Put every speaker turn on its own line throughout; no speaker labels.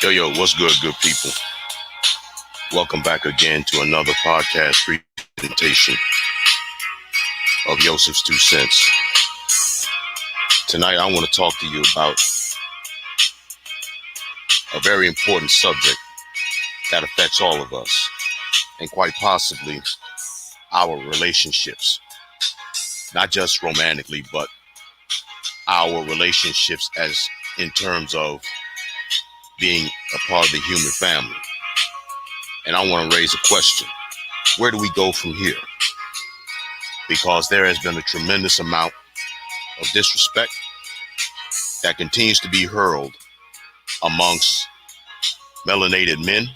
Yo, what's good people? Welcome back again to another podcast presentation of Yosef's 2 cents. Tonight, I want to talk to you about a very important subject that affects all of us, and quite possibly our relationships. Not just romantically, but our relationships as in terms of being a part of the human family. And I want to raise a question. Where do we go from here? Because there has been a tremendous amount of disrespect that continues to be hurled amongst melanated men,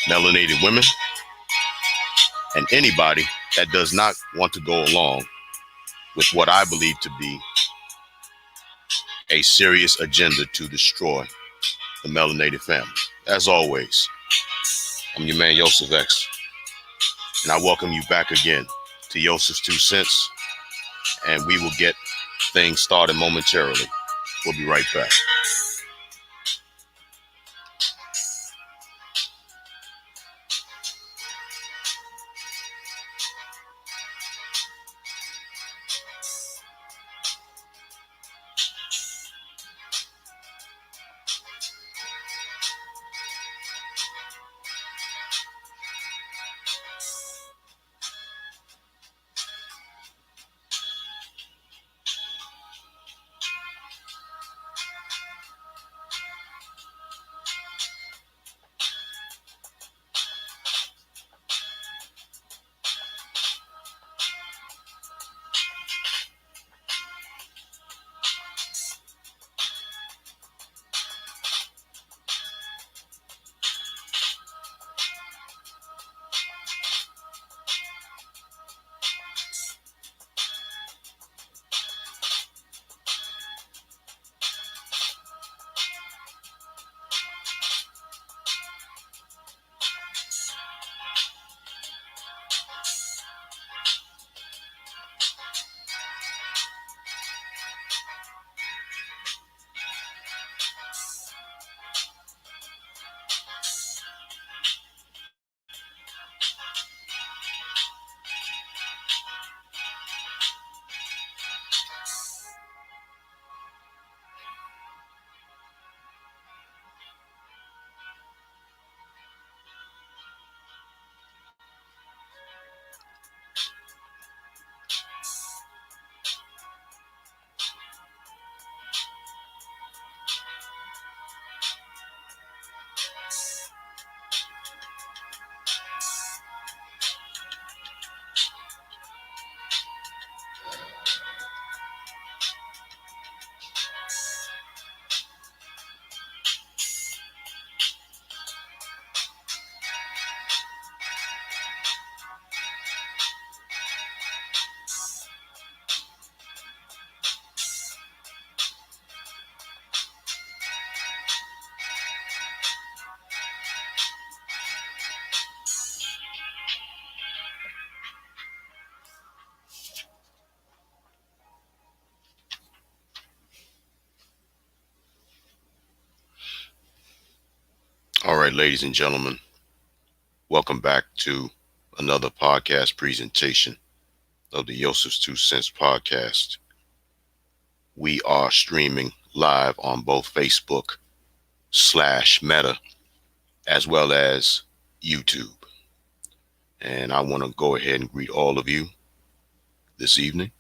melanated women, and anybody that does not want to go along with what I believe to be a serious agenda to destroy the melanated family. As always, I'm your man Yosef X, and I welcome you back again to Yosef's 2 cents, and we will get things started momentarily. We'll be right back. All right, ladies and gentlemen, welcome back to another podcast presentation of the Yosef's 2 cents podcast. We are streaming live on both Facebook/Meta as well as YouTube. And I want to go ahead and greet all of you this evening.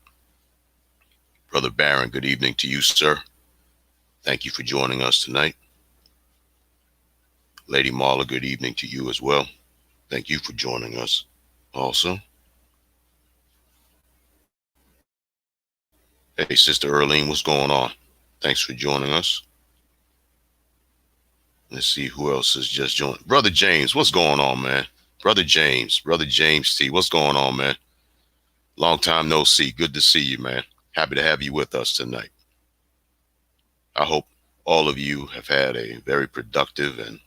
Brother Barron, good evening to you, sir. Thank you for joining us tonight. Lady Marla, good evening to you as well. Thank you for joining us also. Hey, Sister Earlene, what's going on? Thanks for joining us. Let's see who else has just joined. Brother James, what's going on, man? Brother James T, what's going on, man? Long time no see. Good to see you, man. Happy to have you with us tonight. I hope all of you have had a very productive and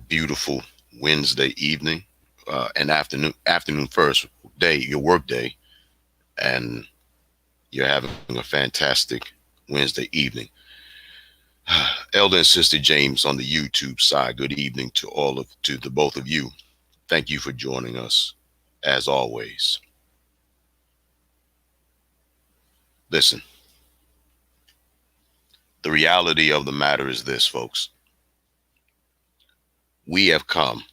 beautiful Wednesday evening and afternoon first day, your work day, and you're having a fantastic Wednesday evening. Elder and Sister James on the YouTube side. Good evening to the both of you. Thank you for joining us as always. Listen, the reality of the matter is this, folks. We have come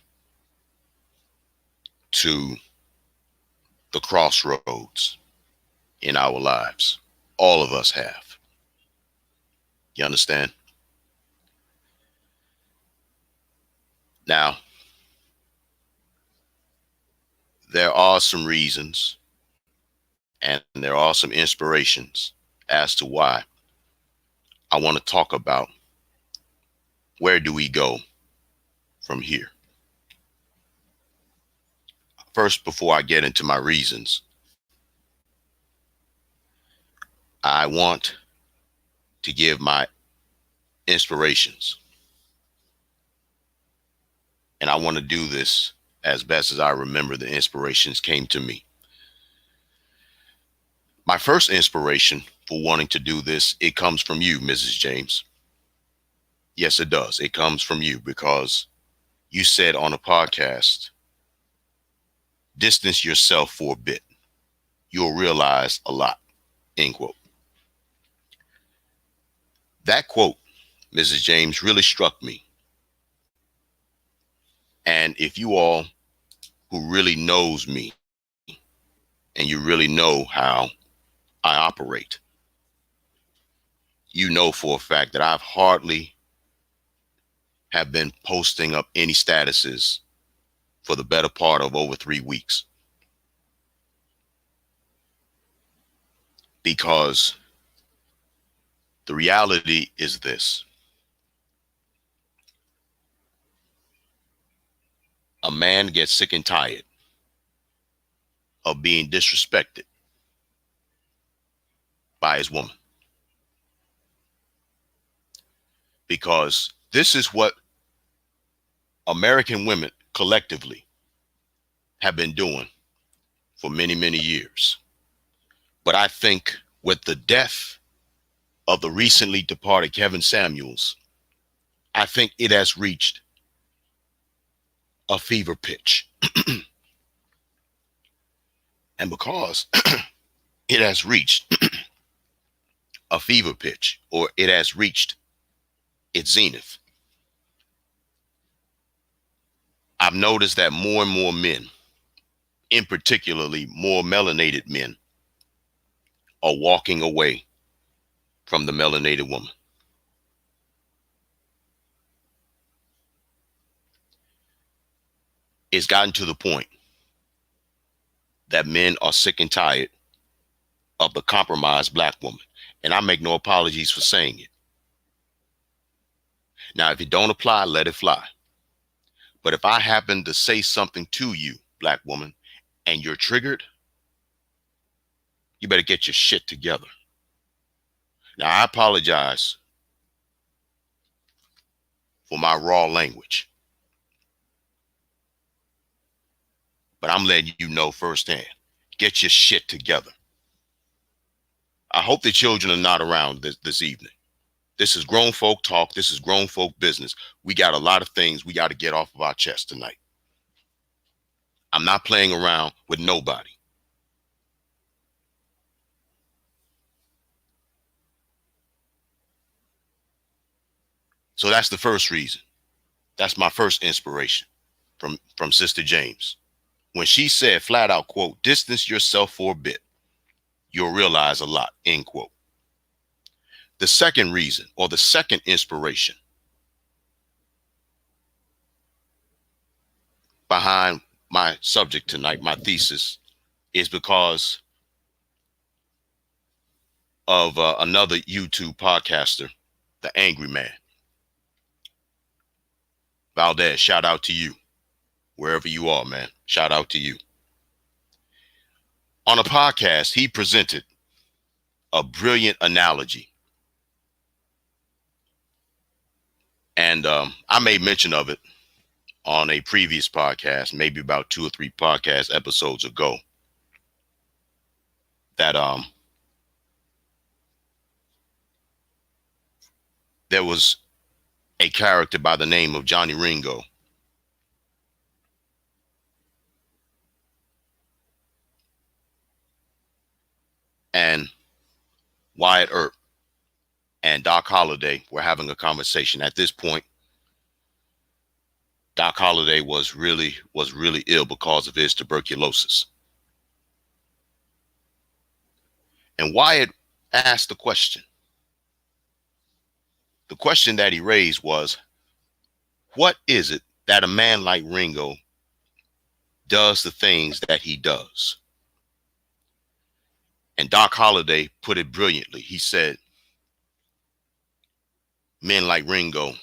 to the crossroads in our lives. All of us have. You understand? Now, there are some reasons and there are some inspirations as to why I want to talk about where do we go from here. First, before I get into my reasons, I want to give my inspirations. And I want to do this as best as I remember the inspirations came to me. My first inspiration for wanting to do this, it comes from you, Mrs. James. Yes, it does. It comes from you because you said on a podcast, distance yourself for a bit. You'll realize a lot, end quote. That quote, Mrs. James, really struck me. And if you all who really knows me and you really know how I operate, you know for a fact that I've hardly have been posting up any statuses for the better part of over 3 weeks. Because the reality is this. A man gets sick and tired of being disrespected by his woman. Because this is what American women collectively have been doing for many, many years. But I think with the death of the recently departed Kevin Samuels, I think it has reached a fever pitch. And because it has reached a fever pitch, or it has reached its zenith, I've noticed that more and more men, in particularly more melanated men, are walking away from the melanated woman. It's gotten to the point that men are sick and tired of the compromised black woman. And I make no apologies for saying it. Now, if it don't apply, let it fly. But if I happen to say something to you, black woman, and you're triggered, you better get your shit together. Now, I apologize for my raw language, but I'm letting you know firsthand, get your shit together. I hope the children are not around this evening. This is grown folk talk. This is grown folk business. We got a lot of things we got to get off of our chest tonight. I'm not playing around with nobody. So that's the first reason. That's my first inspiration from Sister James. When she said flat out, quote, distance yourself for a bit, you'll realize a lot, end quote. The second reason, or the second inspiration behind my subject tonight, my thesis, is because of another YouTube podcaster, the Angry Man. Valdez, shout out to you. Wherever you are, man, shout out to you. On a podcast, he presented a brilliant analogy. And I made mention of it on a previous podcast, maybe about 2 or 3 podcast episodes ago, that there was a character by the name of Johnny Ringo. And Wyatt Earp and Doc Holliday were having a conversation. At this point, Doc Holliday was really ill because of his tuberculosis. And Wyatt asked the question. The question that he raised was, what is it that a man like Ringo does the things that he does? And Doc Holliday put it brilliantly. He said, men like Ringo,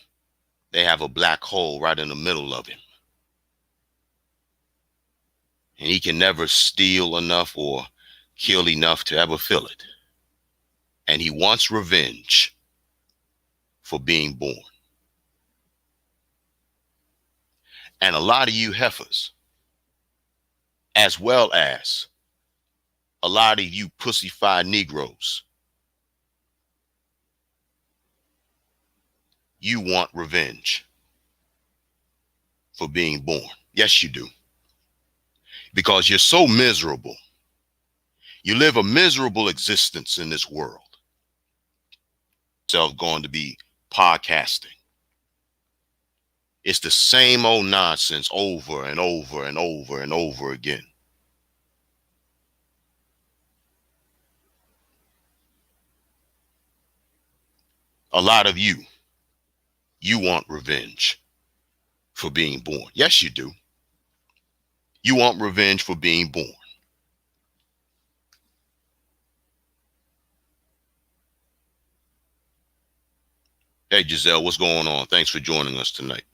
they have a black hole right in the middle of him. And he can never steal enough or kill enough to ever fill it. And he wants revenge for being born. And a lot of you heifers, as well as a lot of you pussified Negroes, you want revenge for being born. Yes, you do. Because you're so miserable. You live a miserable existence in this world. So going to be podcasting. It's the same old nonsense over and over and over and over again. A lot of you want revenge for being born. Yes, you do. You want revenge for being born. Hey, Giselle, what's going on? Thanks for joining us tonight.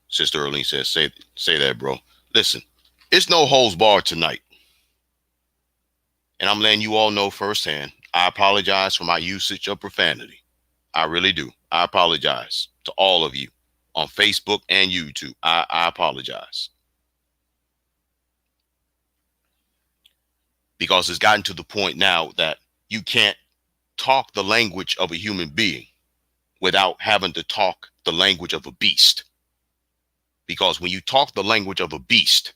Sister Erlene says, say that, bro. Listen, it's no holds barred tonight. And I'm letting you all know firsthand, I apologize for my usage of profanity. I really do. I apologize to all of you on Facebook and YouTube. I apologize. Because it's gotten to the point now that you can't talk the language of a human being without having to talk the language of a beast. Because when you talk the language of a beast,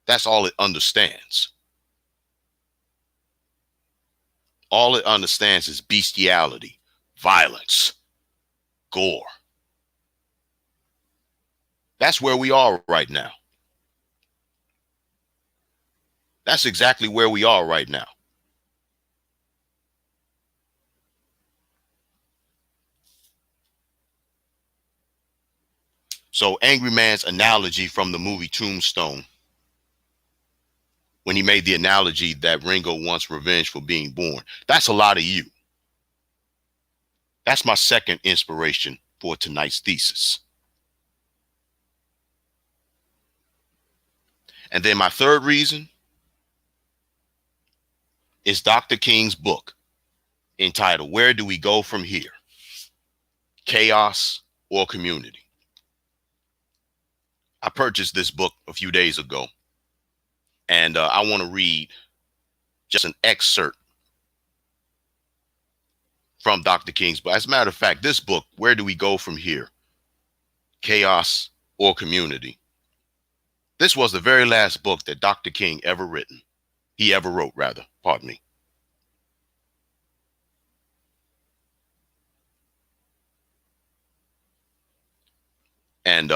that's all it understands. All it understands is bestiality, violence, gore. That's where we are right now. That's exactly where we are right now. So Angry Man's analogy from the movie Tombstone, when he made the analogy that Ringo wants revenge for being born, that's a lot of you. That's my second inspiration for tonight's thesis. And then my third reason is Dr. King's book entitled, Where Do We Go From Here? Chaos or Community? I purchased this book a few days ago, and I want to read just an excerpt from Dr. King's book. As a matter of fact, this book, Where Do We Go From Here? Chaos or Community? This was the very last book that Dr. King ever written. He ever wrote, rather, pardon me. And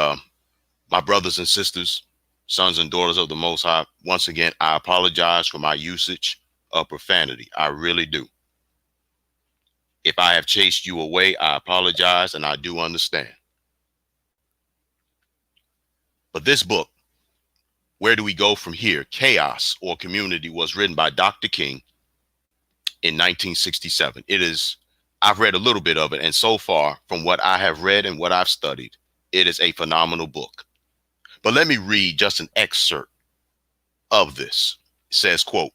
my brothers and sisters, sons and daughters of the Most High, once again, I apologize for my usage of profanity. I really do. If I have chased you away, I apologize, and I do understand. But this book, Where Do We Go From Here? Chaos or Community, was written by Dr. King in 1967. I've read a little bit of it, and so far, from what I have read and what I've studied, it is a phenomenal book. But let me read just an excerpt of this. It says, quote,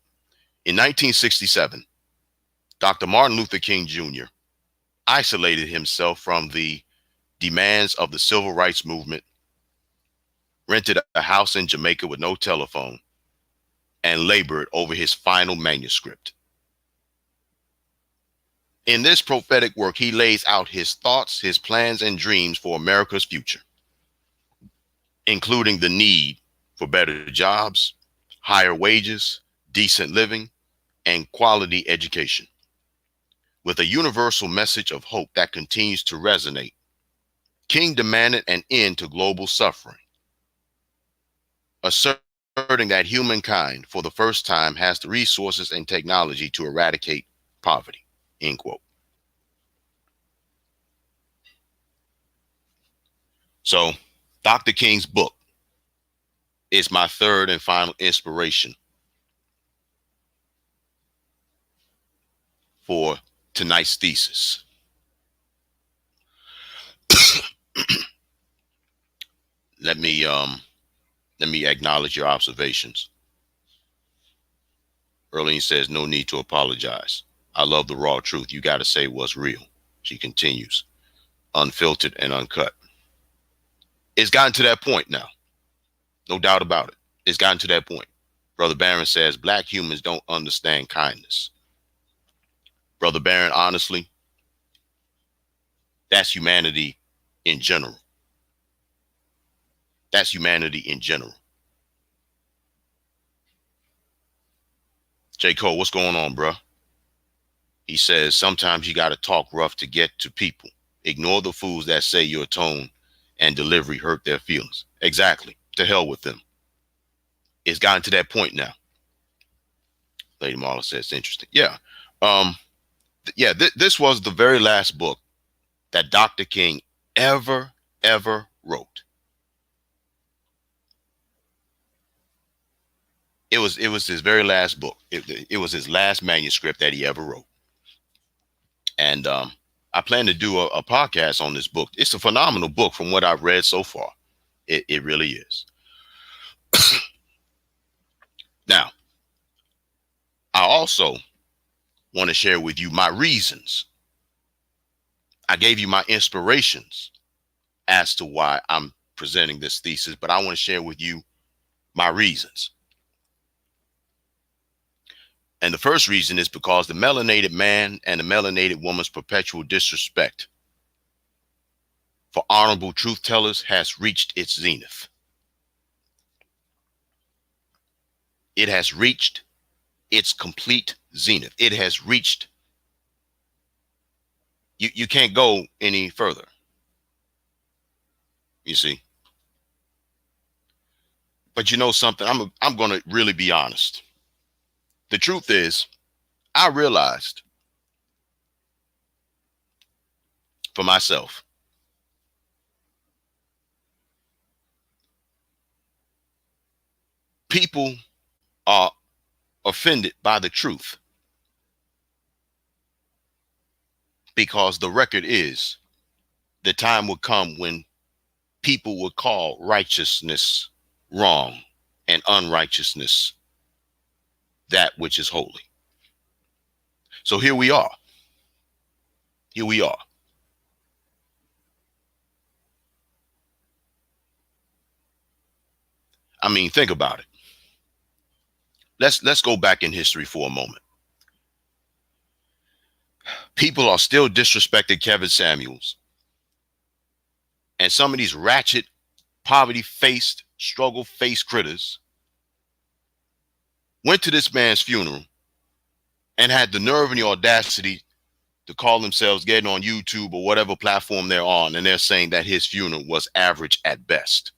in 1967, Dr. Martin Luther King Jr. isolated himself from the demands of the civil rights movement, rented a house in Jamaica with no telephone, and labored over his final manuscript. In this prophetic work, he lays out his thoughts, his plans, and dreams for America's future, including the need for better jobs, higher wages, decent living, and quality education. With a universal message of hope that continues to resonate, King demanded an end to global suffering, asserting that humankind, for the first time, has the resources and technology to eradicate poverty. End quote. So, Dr. King's book is my third and final inspiration for tonight's thesis. Let me acknowledge your observations. Erlene says, no need to apologize. I love the raw truth. You got to say what's real. She continues, unfiltered and uncut. It's gotten to that point now. No doubt about it. It's gotten to that point. Brother Barron says, black humans don't understand kindness. Brother Barron, honestly, that's humanity in general. That's humanity in general. J. Cole, what's going on, bro? He says, sometimes you got to talk rough to get to people. Ignore the fools that say your tone and delivery hurt their feelings. Exactly. To hell with them. It's gotten to that point now. Lady Marla says, it's interesting. Yeah. This was the very last book that Dr. King ever wrote. It was his very last book. It was his last manuscript that he ever wrote. And I plan to do a podcast on this book. It's a phenomenal book from what I've read so far. It really is. Now, I also want to share with you my reasons. I gave you my inspirations as to why I'm presenting this thesis, but I want to share with you my reasons. And the first reason is because the melanated man and the melanated woman's perpetual disrespect for honorable truth tellers has reached its zenith. It has reached its complete zenith. It has reached, you can't go any further. You see? But you know something, I'm going to really be honest. The truth is, I realized for myself, people are offended by the truth because the record is the time would come when people would call righteousness wrong and unrighteousness that which is holy. So here we are. Here we are. I mean, think about it. Let's go back in history for a moment. People are still disrespecting Kevin Samuels. And some of these ratchet, poverty-faced, struggle-faced critters went to this man's funeral and had the nerve and the audacity to call themselves getting on YouTube or whatever platform they're on, and they're saying that his funeral was average at best.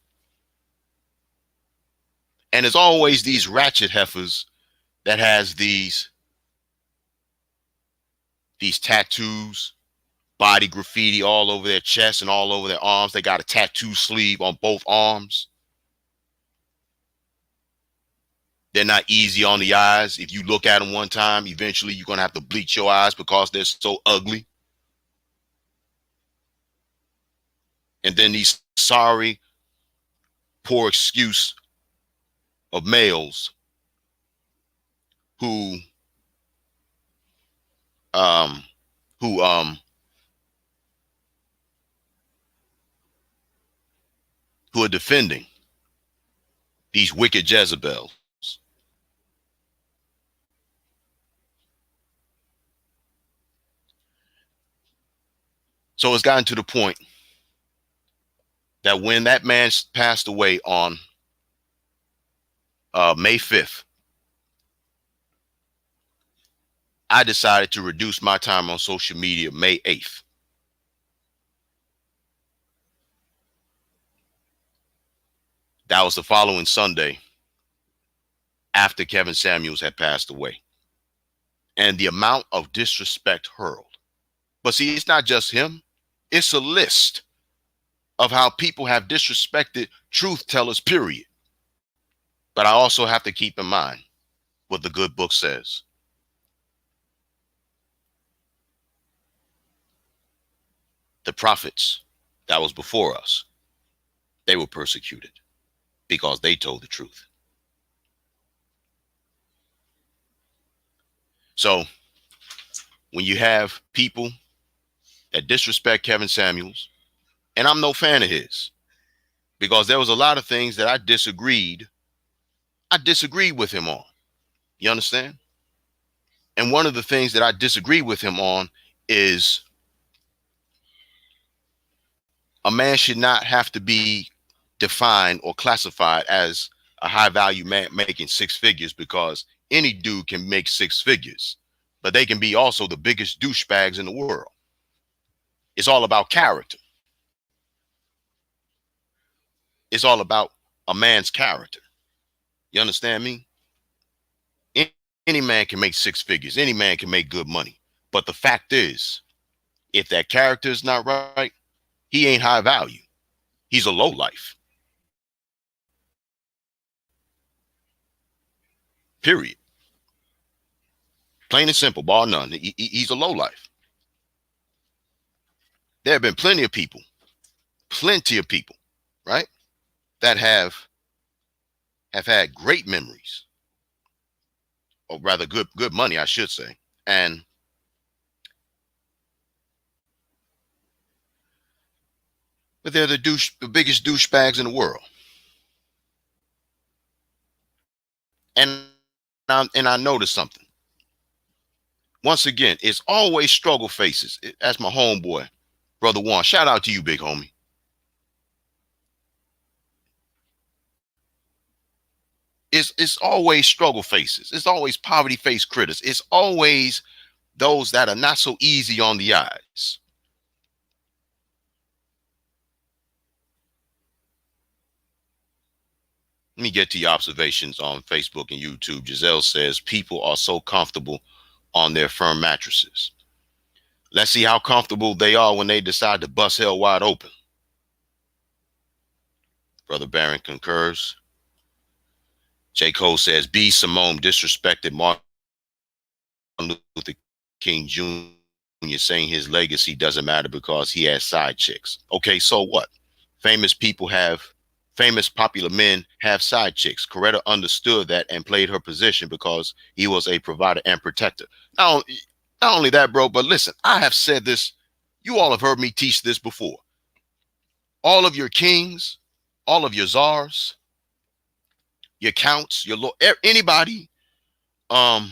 And there's always these ratchet heifers that has these tattoos, body graffiti all over their chest and all over their arms. They got a tattoo sleeve on both arms. They're not easy on the eyes. If you look at them one time, eventually you're going to have to bleach your eyes because they're so ugly. And then these sorry, poor excuse of males who are defending these wicked Jezebels. So it's gotten to the point that when that man passed away on May 5th, I decided to reduce my time on social media May 8th. That was the following Sunday after Kevin Samuels had passed away. And the amount of disrespect hurled. But see, it's not just him. It's a list of how people have disrespected truth tellers, period. But I also have to keep in mind what the good book says. The prophets that was before us, they were persecuted because they told the truth. So when you have people that disrespect Kevin Samuels, and I'm no fan of his, because there was a lot of things that I disagreed with him on. You understand? And one of the things that I disagree with him on is a man should not have to be defined or classified as a high value man making six figures, because any dude can make six figures, but they can be also the biggest douchebags in the world. It's all about character. It's all about a man's character. You understand me? Any man can make six figures. Any man can make good money. But the fact is, if that character is not right, he ain't high value. He's a low life. Period. Plain and simple, bar none. He's a low life. There have been plenty of people, right, that have had great memories, or rather good money, I should say. And but they're the biggest douchebags in the world. And I noticed something. Once again, it's always struggle faces. That's my homeboy, Brother Juan. Shout out to you, big homie. It's always struggle faces. It's always poverty face critics. It's always those that are not so easy on the eyes. Let me get to your observations on Facebook and YouTube. Giselle says people are so comfortable on their firm mattresses. Let's see how comfortable they are when they decide to bust hell wide open. Brother Barron concurs. J. Cole says B. Simone disrespected Martin Luther King Jr., saying his legacy doesn't matter because he has side chicks. Okay, so what? Famous popular men have side chicks. Coretta understood that and played her position because he was a provider and protector. Not only that, bro, but listen, I have said this. You all have heard me teach this before. All of your kings, all of your czars, your counts, your lord, anybody that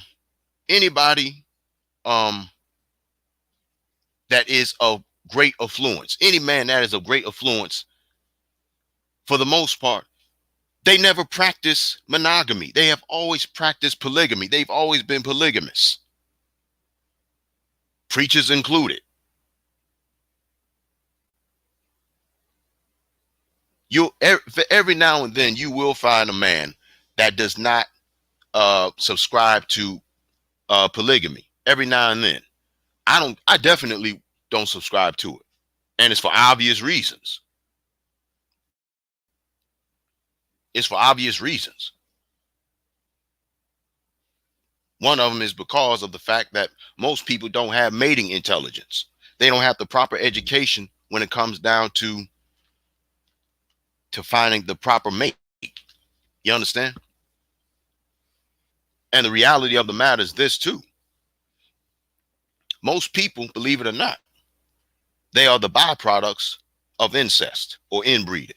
is of great affluence, any man that is of great affluence, for the most part, they never practice monogamy. They have always practiced polygamy. They've always been polygamous. Preachers included. Every now and then you will find a man that does not subscribe to polygamy. Every now and then. I definitely don't subscribe to it. And it's for obvious reasons. It's for obvious reasons. One of them is because of the fact that most people don't have mating intelligence. They don't have the proper education when it comes down to finding the proper mate. You understand? And the reality of the matter is this too. Most people, believe it or not, they are the byproducts of incest or inbreeding.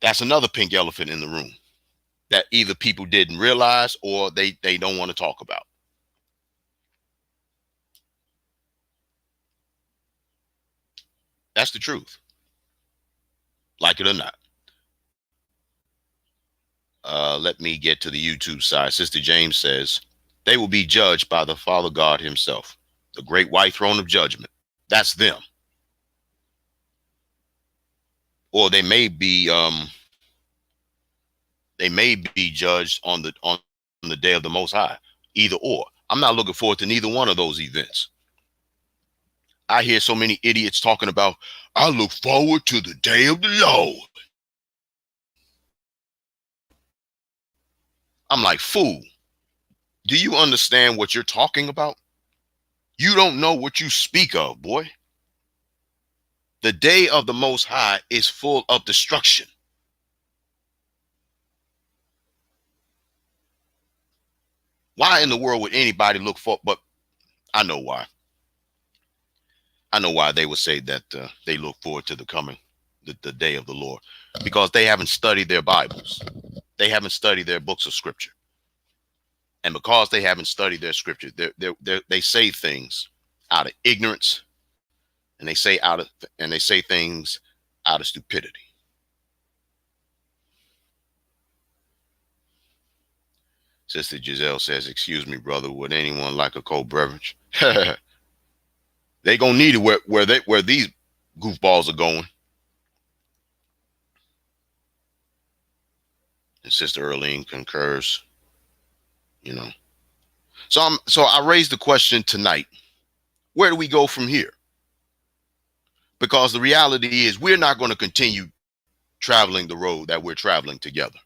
That's another pink elephant in the room that either people didn't realize or they don't want to talk about. That's the truth. Like it or not. Let me get to the YouTube side. Sister James says, they will be judged by the Father God himself, the great white throne of judgment. That's them. Or they may be judged on the day of the Most High. Either or. I'm not looking forward to neither one of those events. I hear so many idiots talking about, I look forward to the day of the Lord. I'm like, fool, do you understand what you're talking about? You don't know what you speak of, boy. The day of the Most High is full of destruction. Why in the world would anybody look for? But I know why. I know why they would say that they look forward to the day of the Lord, because they haven't studied their Bibles. They haven't studied their books of scripture. And because they haven't studied their scripture, they say things out of ignorance, and they say things out of stupidity. Sister Giselle says, excuse me, brother, would anyone like a cold beverage? They gonna need it where these goofballs are going. And Sister Earlene concurs, you know. So I raised the question tonight. Where do we go from here? Because the reality is we're not going to continue traveling the road that we're traveling together.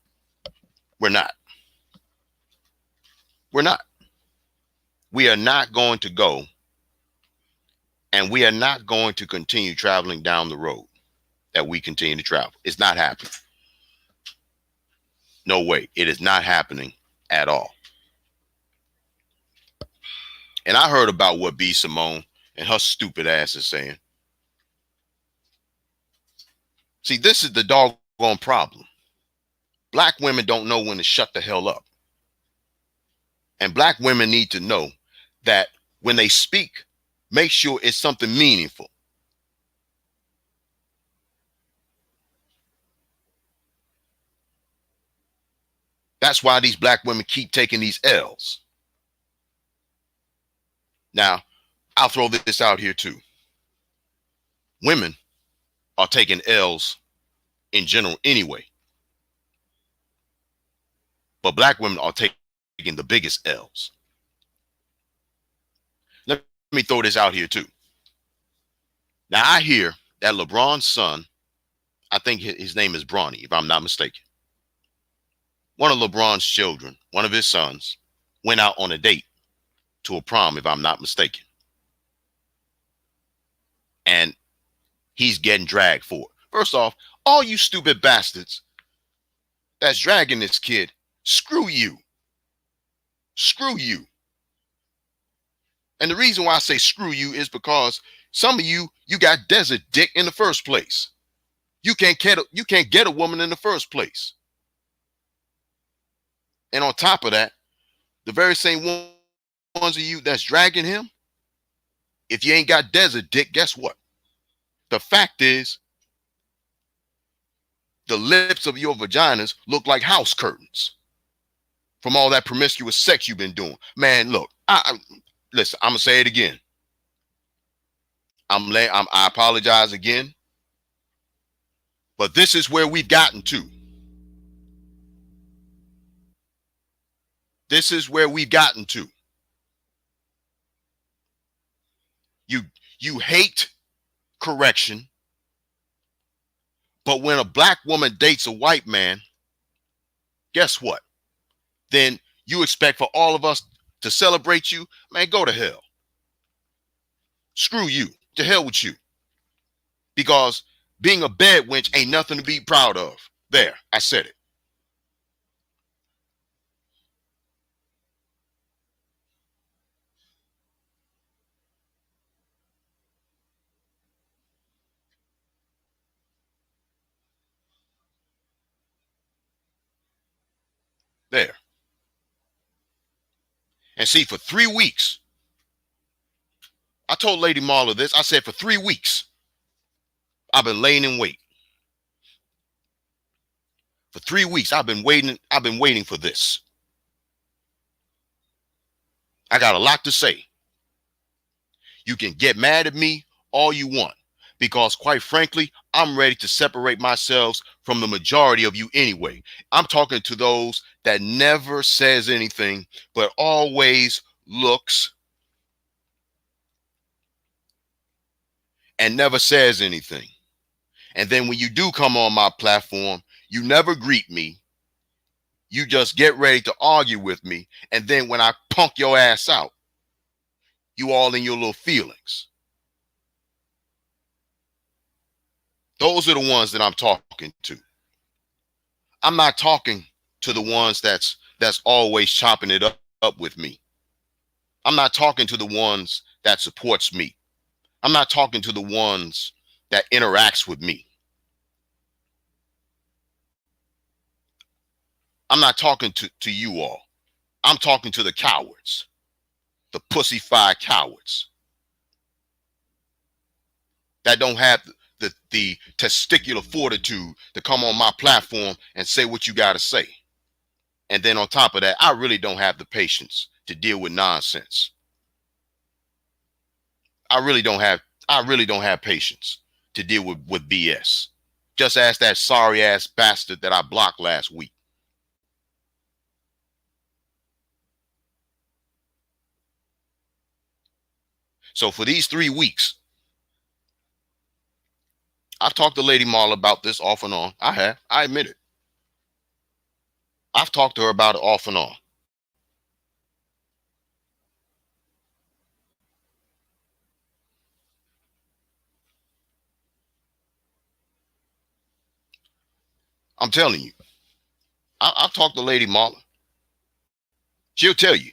We're not. We're not. We are not going to go, and we are not going to continue traveling down the road that we continue to travel. It's not happening. No way. It is not happening at all. And I heard about what B. Simone and her stupid ass is saying. See, this is the doggone problem. Black women don't know when to shut the hell up. And black women need to know that when they speak, make sure it's something meaningful. That's why these black women keep taking these L's. Now, I'll throw this out here too. Women are taking L's in general anyway. But black women are taking the biggest L's. Let me throw this out here too. Now, I hear that LeBron's son, I think his name is Bronny, if I'm not mistaken. One of LeBron's children, one of his sons, went out on a date to a prom, if I'm not mistaken. And he's getting dragged for it. First off, all you stupid bastards that's dragging this kid, screw you. Screw you. And the reason why I say screw you is because some of you got desert dick in the first place. You can't get a woman in the first place. And on top of that, the very same ones of you that's dragging him, if you ain't got desert dick, guess what? The fact is, the lips of your vaginas look like house curtains from all that promiscuous sex you've been doing. Man, look, listen, I'm gonna say it again. I apologize again, but this is where we've gotten to. This is where we've gotten to. You hate correction, but when a black woman dates a white man, guess what? Then you expect for all of us to celebrate you? Man, go to hell. Screw you. To hell with you. Because being a bed wench ain't nothing to be proud of. There, I said it. There. And see, for 3 weeks, I told Lady Marla this. I said for 3 weeks, I've been laying in wait. For 3 weeks, I've been waiting. I've been waiting for this. I got a lot to say. You can get mad at me all you want, because quite frankly, I'm ready to separate myself from the majority of you anyway. I'm talking to those that never says anything, but always looks and never says anything. And then when you do come on my platform, you never greet me. You just get ready to argue with me. And then when I punk your ass out, you all in your little feelings. Those are the ones that I'm talking to. I'm not talking to the ones that's always chopping it up with me. I'm not talking to the ones that supports me. I'm not talking to the ones that interacts with me. I'm not talking to you all. I'm talking to the cowards, the pussyfied cowards that don't have the testicular fortitude to come on my platform and say what you got to say. And then on top of that, I really don't have the patience to deal with nonsense. I really don't have patience to deal with BS. Just ask that sorry ass bastard that I blocked last week. So for these 3 weeks, I've talked to Lady Marla about this off and on. I have. I admit it. I've talked to her about it off and on. I'm telling you. I've talked to Lady Marla. She'll tell you.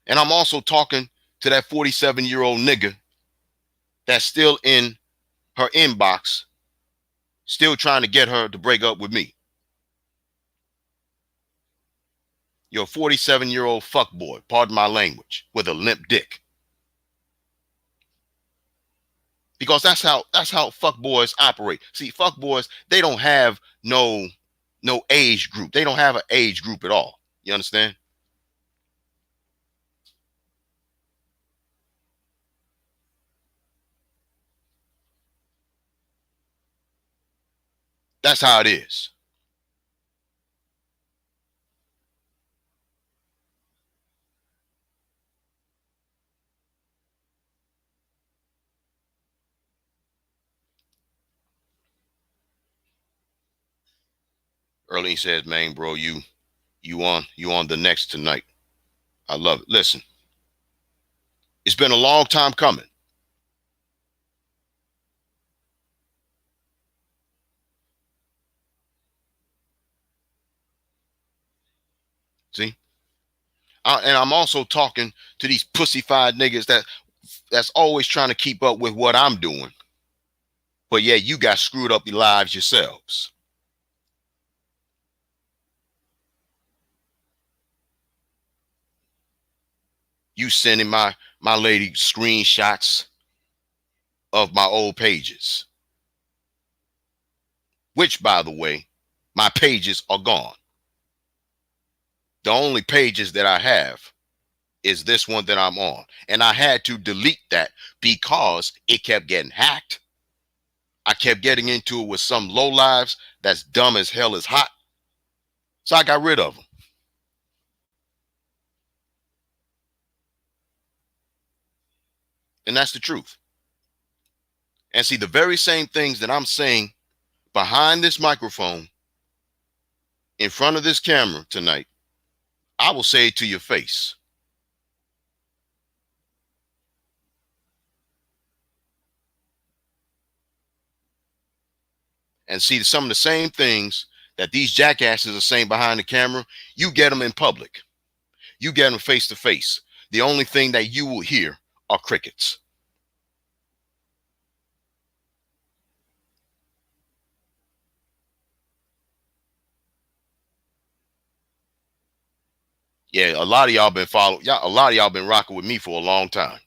And I'm also talking to that 47-year-old nigga that's still in her inbox, still trying to get her to break up with me. You're a 47-year-old fuckboy, pardon my language, with a limp dick. Because that's how fuckboys operate. See, fuckboys, they don't have no age group. They don't have an age group at all. You understand? That's how it is. Early says, man, bro, you on the next tonight. I love it. Listen, it's been a long time coming. See? And I'm also talking to these pussyfied niggas that's always trying to keep up with what I'm doing. But yeah, you got screwed up your lives yourselves. You sending my lady screenshots of my old pages. Which, by the way, my pages are gone. The only pages that I have is this one that I'm on. And I had to delete that because it kept getting hacked. I kept getting into it with some lowlives that's dumb as hell is hot. So I got rid of them. And that's the truth. And see, the very same things that I'm saying behind this microphone, in front of this camera tonight, I will say it to your face. And see, some of the same things that these jackasses are saying behind the camera, you get them in public. You get them face to face. The only thing that you will hear are crickets. Yeah, a lot of y'all been following. A lot of y'all been rocking with me for a long time.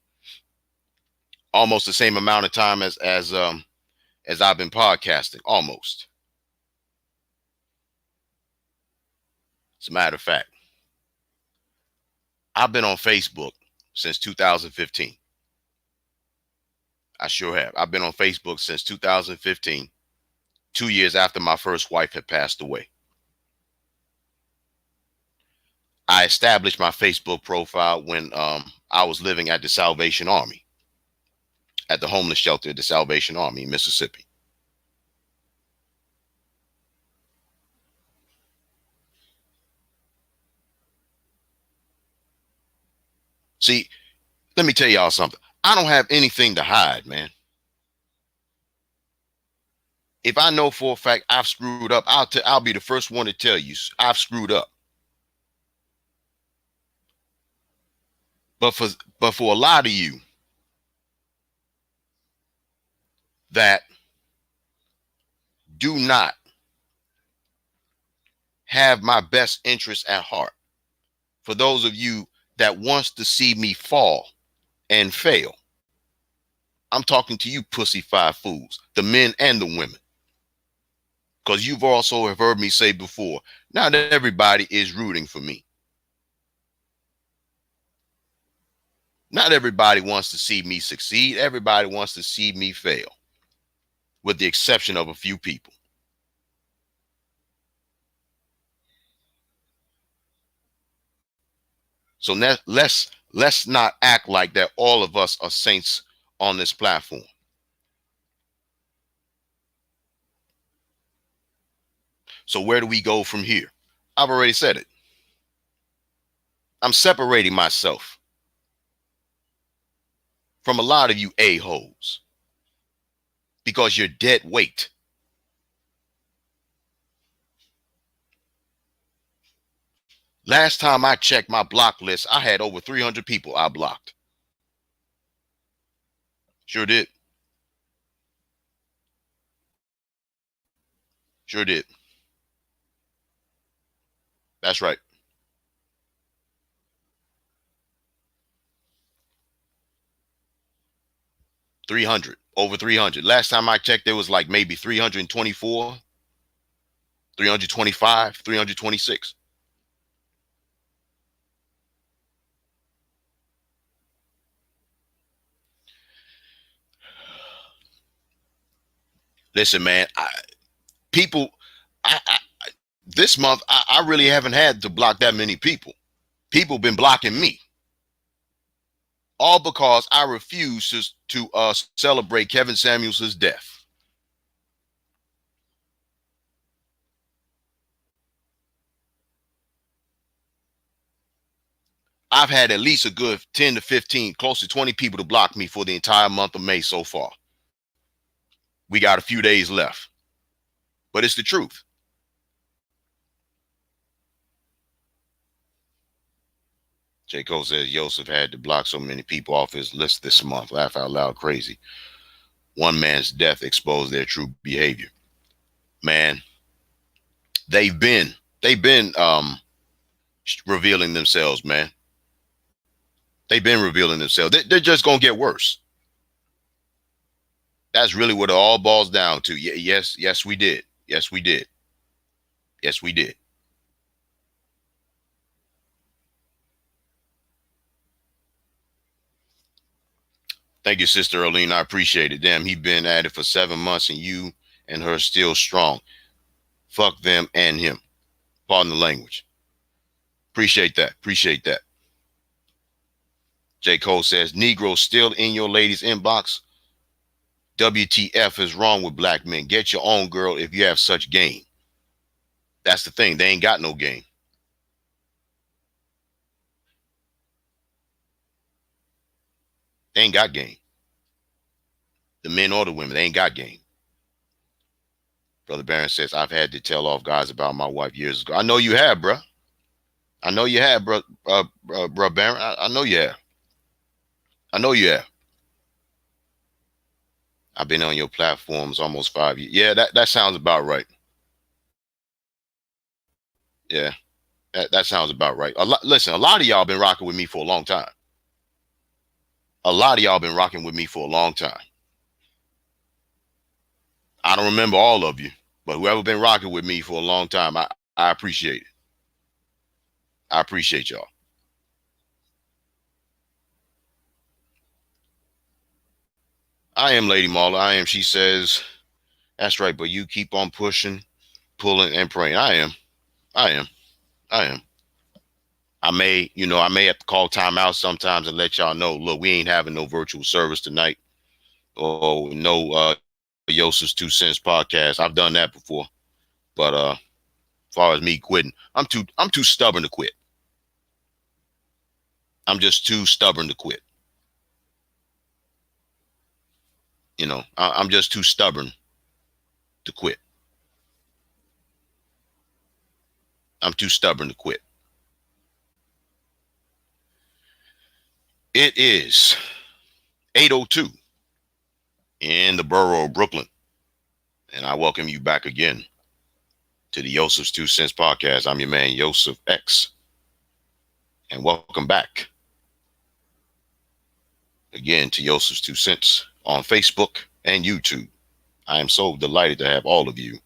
Almost the same amount of time as as I've been podcasting, almost. As a matter of fact, I've been on Facebook since 2015. I sure have. I've been on Facebook since 2015, 2 years after my first wife had passed away. I established my Facebook profile when I was living at the Salvation Army, at the homeless shelter at the Salvation Army in Mississippi. See, let me tell y'all something. I don't have anything to hide, man. If I know for a fact I've screwed up, I'll be the first one to tell you I've screwed up. But for a lot of you that do not have my best interests at heart, for those of you that wants to see me fall and fail, I'm talking to you pussyfied fools, the men and the women. Because you've also have heard me say before, not everybody is rooting for me. Not everybody wants to see me succeed. Everybody wants to see me fail, with the exception of a few people. So let's not act like that all of us are saints on this platform. So where do we go from here? I've already said it. I'm separating myself from a lot of you a-holes because you're dead weight. Last time I checked my block list, I had over 300 people I blocked. Sure did. Sure did. That's right. Over 300. Last time I checked, there was like maybe 324, 325, 326. Listen, man, this month, I really haven't had to block that many people. People been blocking me. All because I refuse to celebrate Kevin Samuels's death. I've had at least a good 10 to 15, close to 20 people to block me for the entire month of May so far. We got a few days left, but it's the truth. J. Cole says Yosef had to block so many people off his list this month. Laugh out loud crazy. One man's death exposed their true behavior. Man, they've been revealing themselves, man. They've been revealing themselves. They're just going to get worse. That's really what it all boils down to. Yes, we did. Yes, we did. Yes, we did. Thank you, Sister Erlene. I appreciate it. Damn, he been at it for 7 months and you and her still strong. Fuck them and him. Pardon the language. Appreciate that. Appreciate that. J. Cole says, Negro still in your lady's inbox? WTF is wrong with black men? Get your own girl if you have such game. That's the thing. They ain't got no game. They ain't got game. The men or the women, they ain't got game. Brother Barron says, I've had to tell off guys about my wife years ago. I know you have, bro. I know you have, bro Barron. I know you have. I know you have. I've been on your platforms almost 5 years. Yeah, that sounds about right. Yeah, that sounds about right. Listen, a lot of y'all been rocking with me for a long time. A lot of y'all been rocking with me for a long time. I don't remember all of you, but whoever been rocking with me for a long time, I appreciate it. I appreciate y'all. I am Lady Marla. I am, she says. That's right, but you keep on pushing, pulling, and praying. I am. I am. I am. I may have to call time out sometimes and let y'all know, look, we ain't having no virtual service tonight or no Yosef's 2 Cents podcast. I've done that before. But as far as me quitting, I'm too stubborn to quit. I'm just too stubborn to quit. I'm just too stubborn to quit. I'm too stubborn to quit. It is 8:02 in the borough of Brooklyn, and I welcome you back again to the Yosef's 2 Cents podcast. I'm your man, Yosef X, and welcome back again to Yosef's 2 Cents on Facebook and YouTube. I am so delighted to have all of you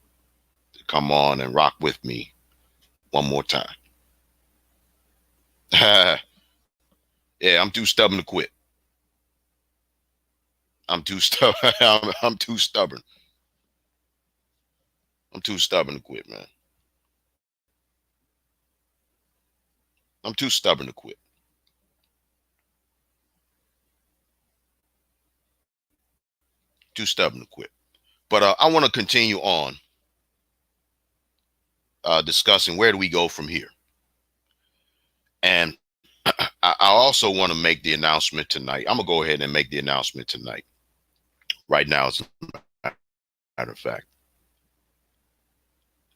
to come on and rock with me one more time. Yeah, I'm too stubborn to quit. I'm too stubborn. I'm too stubborn. I'm too stubborn to quit, man. I'm too stubborn to quit. Too stubborn to quit. But I want to continue on discussing where do we go from here. And I also want to make the announcement tonight. I'm going to go ahead and make the announcement tonight. Right now, as a matter of fact.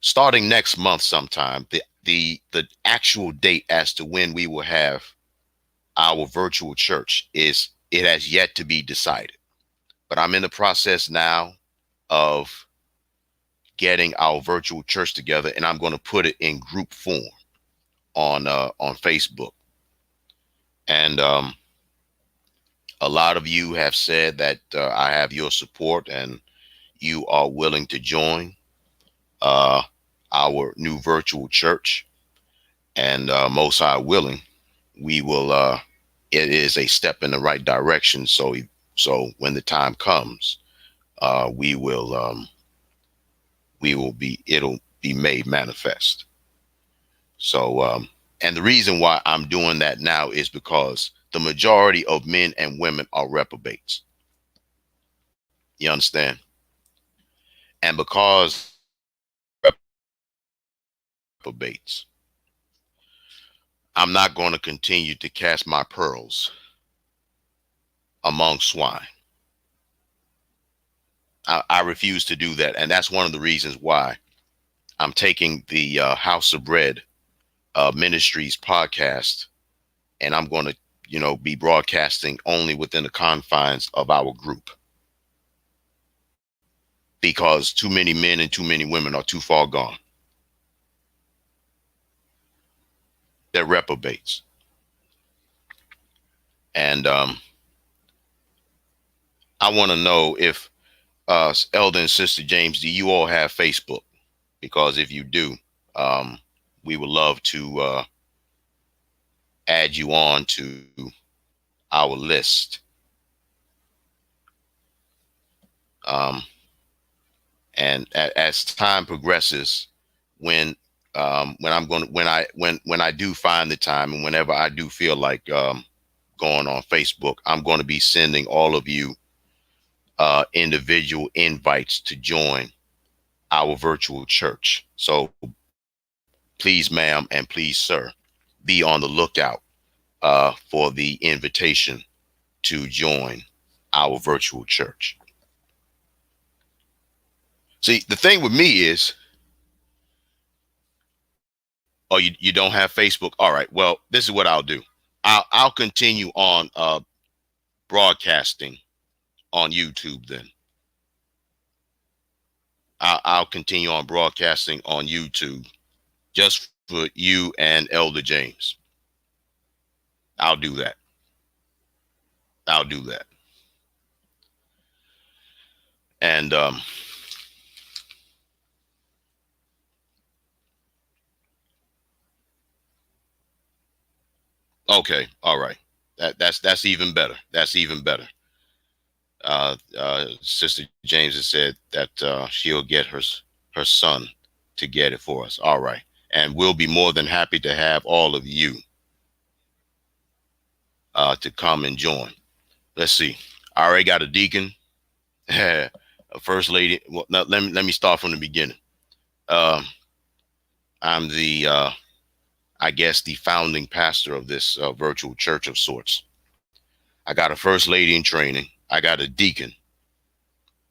Starting next month sometime, the actual date as to when we will have our virtual church it has yet to be decided. But I'm in the process now of getting our virtual church together, and I'm going to put it in group form on Facebook. And a lot of you have said that I have your support and you are willing to join our new virtual church. And most high willing, we will. It is a step in the right direction. So when the time comes, we will. It'll be made manifest. So, and the reason why I'm doing that now is because the majority of men and women are reprobates. You understand? And because reprobates, I'm not going to continue to cast my pearls among swine. I refuse to do that. And that's one of the reasons why I'm taking the House of Bread Ministries podcast, and I'm going to, be broadcasting only within the confines of our group. Because too many men and too many women are too far gone. They're reprobates. And I want to know if Elder and Sister James, do you all have Facebook? Because if you do, we would love to add you on to our list. And as time progresses, when I do find the time, and whenever I do feel like going on Facebook, I'm going to be sending all of you individual invites to join our virtual church. So please, ma'am, and please, sir, be on the lookout for the invitation to join our virtual church. See, the thing with me is, oh, you don't have Facebook? All right. Well, this is what I'll do. I'll continue on broadcasting on YouTube then. I'll continue on broadcasting on YouTube just for you and Elder James. I'll do that. I'll do that. And Okay, all right. That's even better. That's even better. Sister James has said that she'll get her son to get it for us. All right, and we'll be more than happy to have all of you to come and join. Let's see. I already got a deacon, a first lady. Well, now, let me start from the beginning. Um, I'm the I guess the founding pastor of this virtual church of sorts. I got a first lady in training. I got a deacon.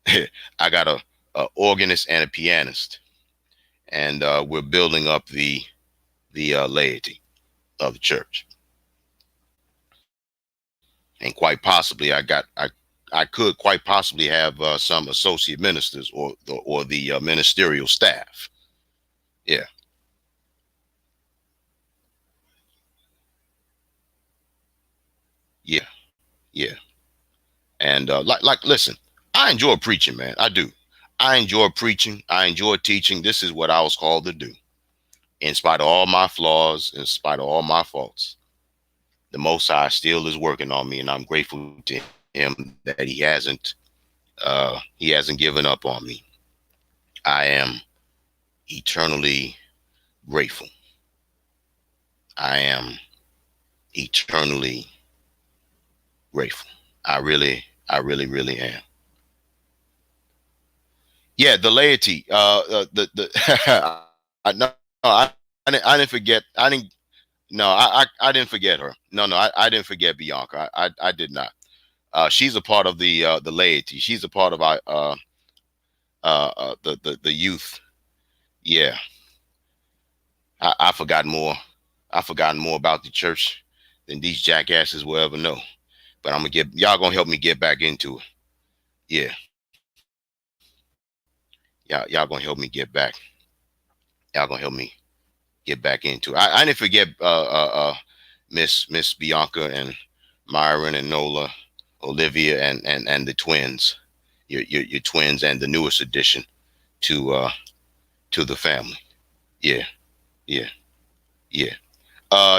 I got a organist and a pianist, and we're building up the laity of the church. And quite possibly, I could quite possibly have some associate ministers or the ministerial staff. Yeah, yeah, yeah. And listen, I enjoy preaching, man. I do. I enjoy preaching. I enjoy teaching. This is what I was called to do. In spite of all my flaws, in spite of all my faults, the Most High still is working on me, and I'm grateful to Him that He hasn't given up on me. I am eternally grateful. I am eternally grateful. I really am. Yeah, the laity. The no, I didn't forget. I didn't. No, I didn't forget her. No, I didn't forget Bianca. I did not. She's a part of the laity. She's a part of our the youth. Yeah, I forgot more. I forgotten more about the church than these jackasses will ever know. But I'm gonna get y'all gonna help me get back into it. Yeah, y'all gonna help me get back. Y'all gonna help me get back into it. I didn't forget Miss Bianca and Myron and Nola, Olivia and the twins, your twins and the newest addition to the family. Yeah, yeah, yeah.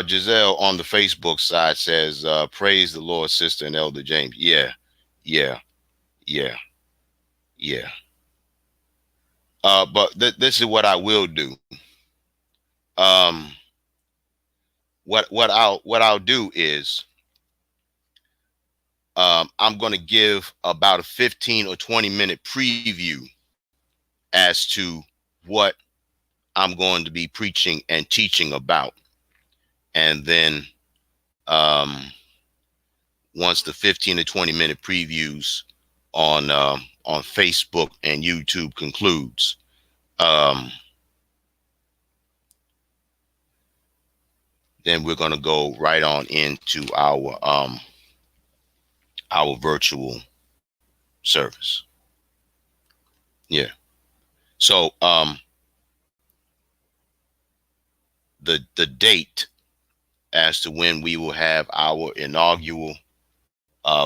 Giselle on the Facebook side says, praise the Lord, sister and Elder James. Yeah, yeah, yeah, yeah. But this is what I will do. Um, what I'll do is I'm going to give about a 15 or 20-minute preview as to what I'm going to be preaching and teaching about, and then um, once the 15 to 20-minute previews on Facebook and YouTube concludes, um, then we're going to go right on into our virtual service. Yeah. So the date as to when we will have our inaugural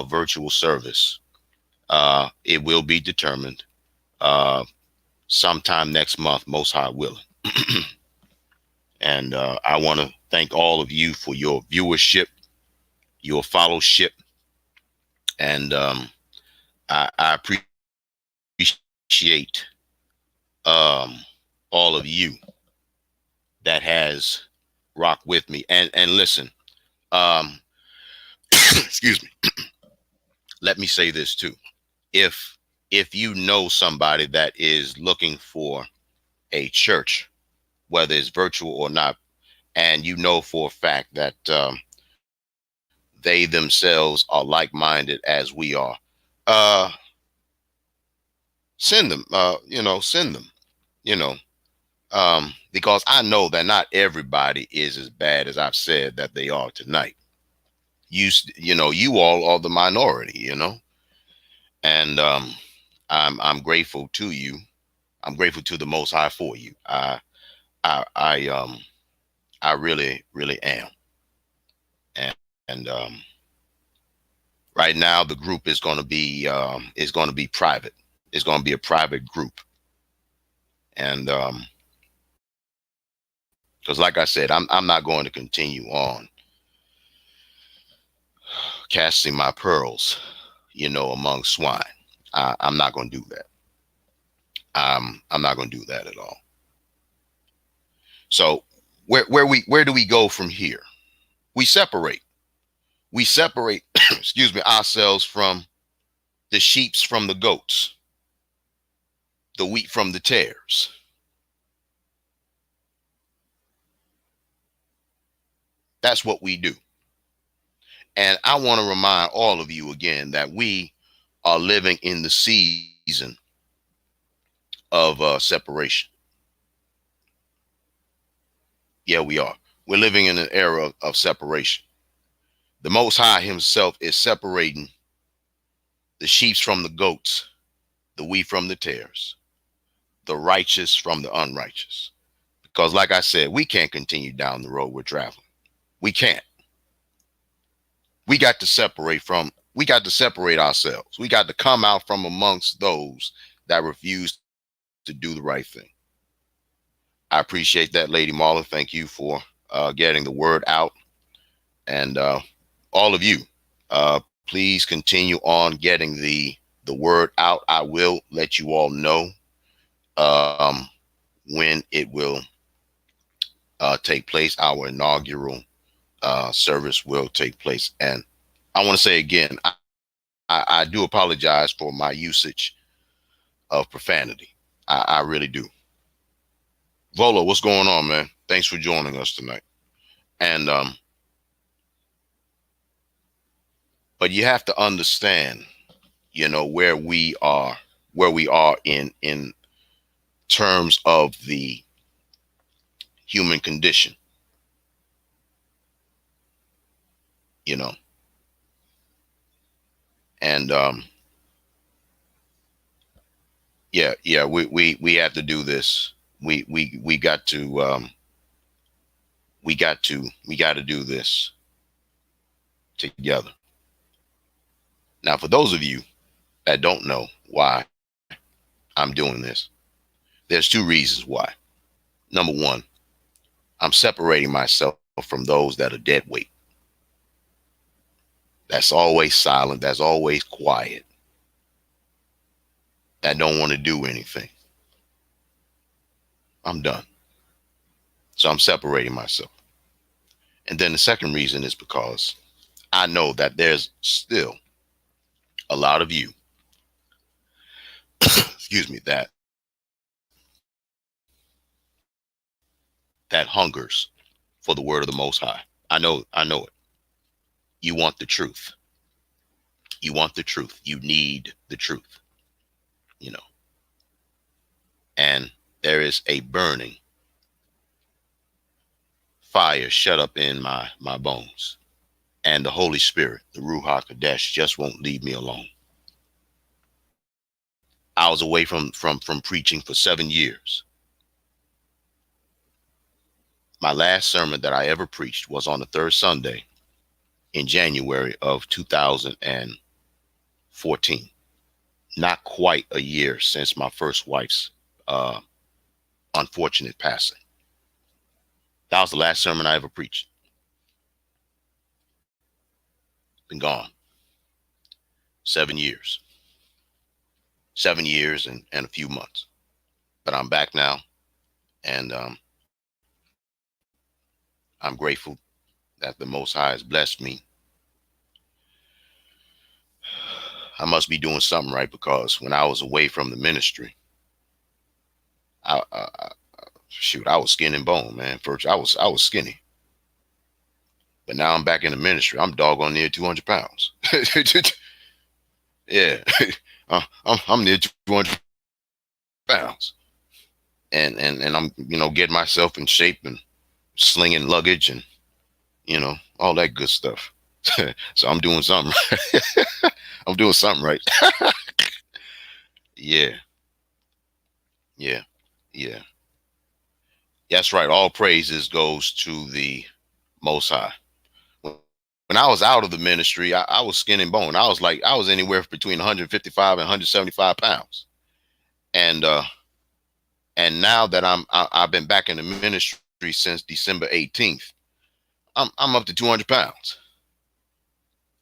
virtual service, it will be determined sometime next month, most high willing. And I want to thank all of you for your viewership, your fellowship, and I appreciate all of you that has rocked with me. And listen, um, excuse me. Let me say this too. If you know somebody that is looking for a church, whether it's virtual or not, and you know for a fact that they themselves are like-minded as we are, uh, send them. Send them. You know, because I know that not everybody is as bad as I've said that they are tonight. You all are the minority. And I'm grateful to you. I'm grateful to the Most High for you. I really, really am. And right now the group is going to be private. It's going to be a private group. And because like I said, I'm not going to continue on casting my pearls, among swine. I'm not going to do that. I'm not going to do that at all. So where do we go from here? We separate. We separate, excuse me, ourselves from the sheeps from the goats, the wheat from the tares. That's what we do. And I want to remind all of you again that we are living in the season of separation. Yeah, we are. We're living in an era of separation. The Most High himself is separating the sheep from the goats, the wheat from the tares, the righteous from the unrighteous. Because like I said, we can't continue down the road we're traveling. We can't. We got to separate ourselves. We got to come out from amongst those that refuse to do the right thing. I appreciate that, Lady Marla. Thank you for getting the word out. And all of you, please continue on getting the word out. I will let you all know when it will take place. Our inaugural service will take place. And I want to say again, I do apologize for my usage of profanity. I really do. Volo, what's going on, man? Thanks for joining us tonight. And but you have to understand, where we are in terms of the human condition. And yeah, we have to do this. We got to do this together. Now, for those of you that don't know why I'm doing this, there's two reasons why. Number one, I'm separating myself from those that are dead weight. That's always silent. That's always quiet. That don't want to do anything. I'm done. So I'm separating myself. And then the second reason is because I know that there's still a lot of you, excuse me, that hungers for the word of the Most High. I know it. You want the truth. You want the truth. You need the truth. And there is a burning fire shut up in my bones. And the Holy Spirit, the Ruach Kadesh, just won't leave me alone. I was away from preaching for 7 years. My last sermon that I ever preached was on the third Sunday in January of 2014. Not quite a year since my first wife's unfortunate passing. That was the last sermon I ever preached. Been gone 7 years. 7 years and a few months. But I'm back now, and I'm grateful that the Most High has blessed me. I must be doing something right, because when I was away from the ministry, I was skin and bone, man. First, I was skinny, but now I'm back in the ministry. I'm doggone near 200 pounds. Yeah, I'm near 200 pounds, and I'm getting myself in shape and slinging luggage and all that good stuff. So I'm doing something. I'm doing something right. Yeah. That's right. All praises goes to the Most High. When I was out of the ministry, I was skin and bone. I was anywhere between 155 and 175 pounds. And now that I've been back in the ministry since December 18th, I'm up to 200 pounds.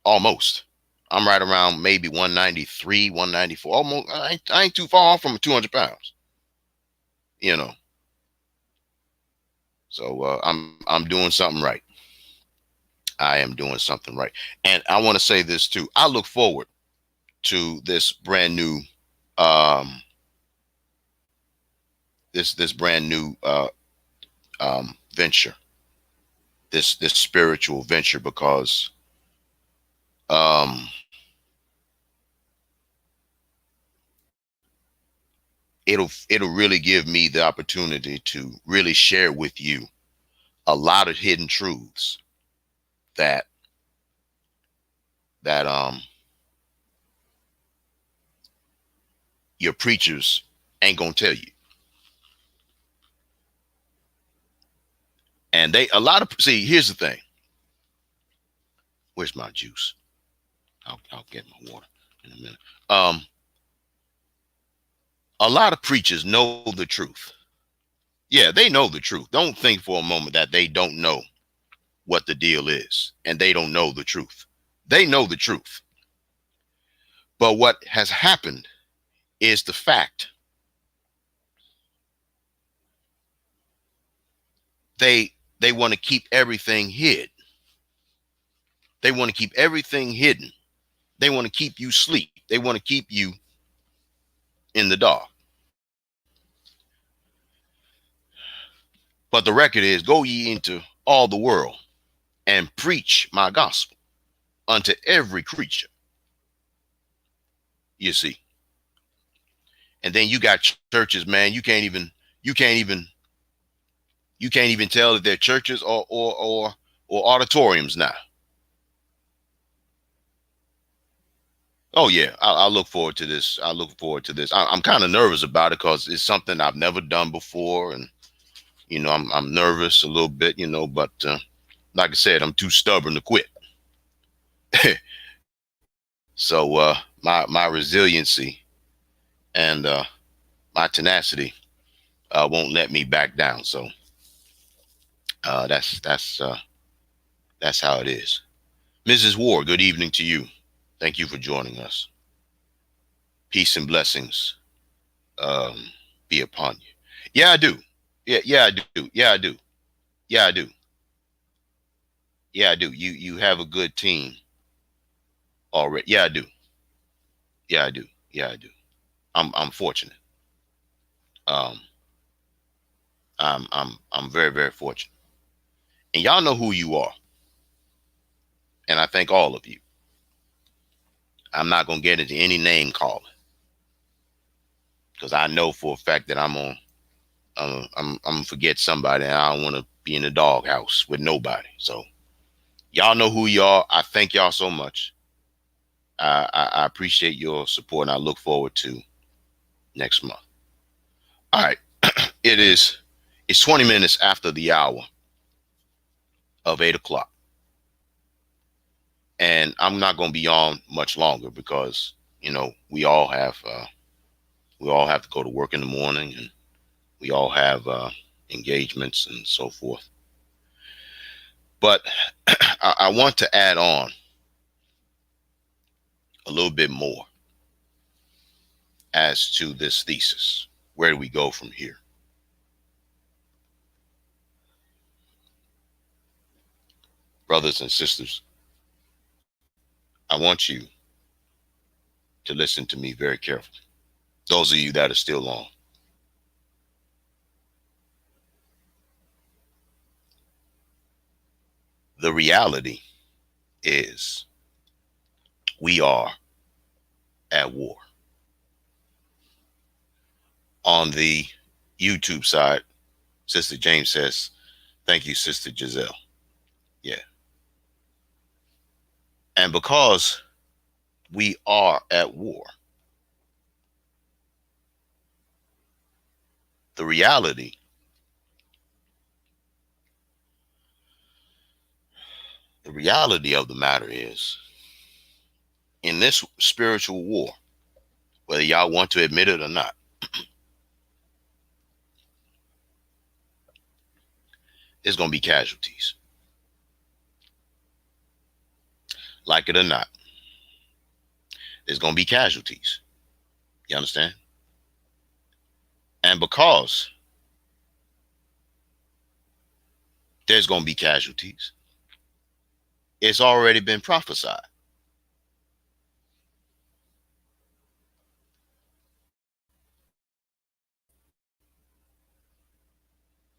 almost. I'm right around maybe 193, 194. Almost. I ain't too far off from 200 pounds. You know. So I'm doing something right. I am doing something right. And I want to say this too. I look forward to this brand new um this brand new venture, this spiritual venture, because um it'll really give me the opportunity to really share with you a lot of hidden truths that that your preachers ain't gonna tell you. And they a lot of see, here's the thing. Where's my juice? I'll get my water in a minute. Um, a lot of preachers know the truth. Yeah, they know the truth. Don't think for a moment that they don't know what the deal is and they don't know the truth. They know the truth. But what has happened is the fact they want to keep everything hid. They want to keep everything hidden. They want to keep you asleep. They want to keep you in the dark. But the record is, go ye into all the world and preach my gospel unto every creature. You see. And then you got churches, man. You can't even you can't even tell if they're churches or auditoriums now. Oh yeah, I look forward to this. I look forward to this. I'm kind of nervous about it because it's something I've never done before, and I'm nervous a little bit, but like I said, I'm too stubborn to quit. So my resiliency and my tenacity won't let me back down. So that's how it is. Mrs. Ward, good evening to you. Thank you for joining us. Peace and blessings be upon you. Yeah, I do. Yeah, I do. Yeah, I do. Yeah, I do. Yeah, I do. You have a good team already. Yeah, I do. Yeah, I do. Yeah, I do. I'm fortunate. Um, I'm very, very fortunate. And y'all know who you are. And I thank all of you. I'm not gonna get into any name calling because I know for a fact that I'm gonna forget somebody, and I don't want to be in the doghouse with nobody. So y'all know who you are. I thank y'all so much. I appreciate your support, and I look forward to next month. All right, it's 20 minutes after the hour of 8 o'clock, and I'm not gonna be on much longer because we all have to go to work in the morning, and we all have engagements and so forth. But I want to add on a little bit more as to this thesis. Where do we go from here? Brothers and sisters, I want you to listen to me very carefully. Those of you that are still on. The reality is we are at war. On the YouTube side, Sister James says, thank you, Sister Giselle. Yeah. And because we are at war, the reality of the matter is, in this spiritual war, whether y'all want to admit it or not, there's going to be casualties. like it or not, there's going to be casualties. You understand? And because there's going to be casualties, it's already been prophesied.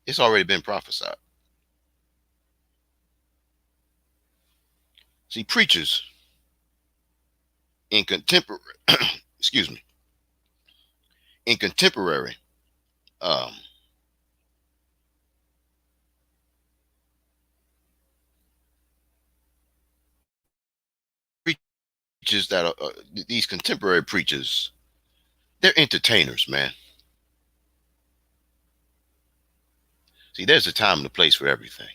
It's already been prophesied. See, preachers in contemporary, excuse me, in contemporary um, preachers that are these contemporary preachers, they're entertainers, man. See, there's a time and a place for everything.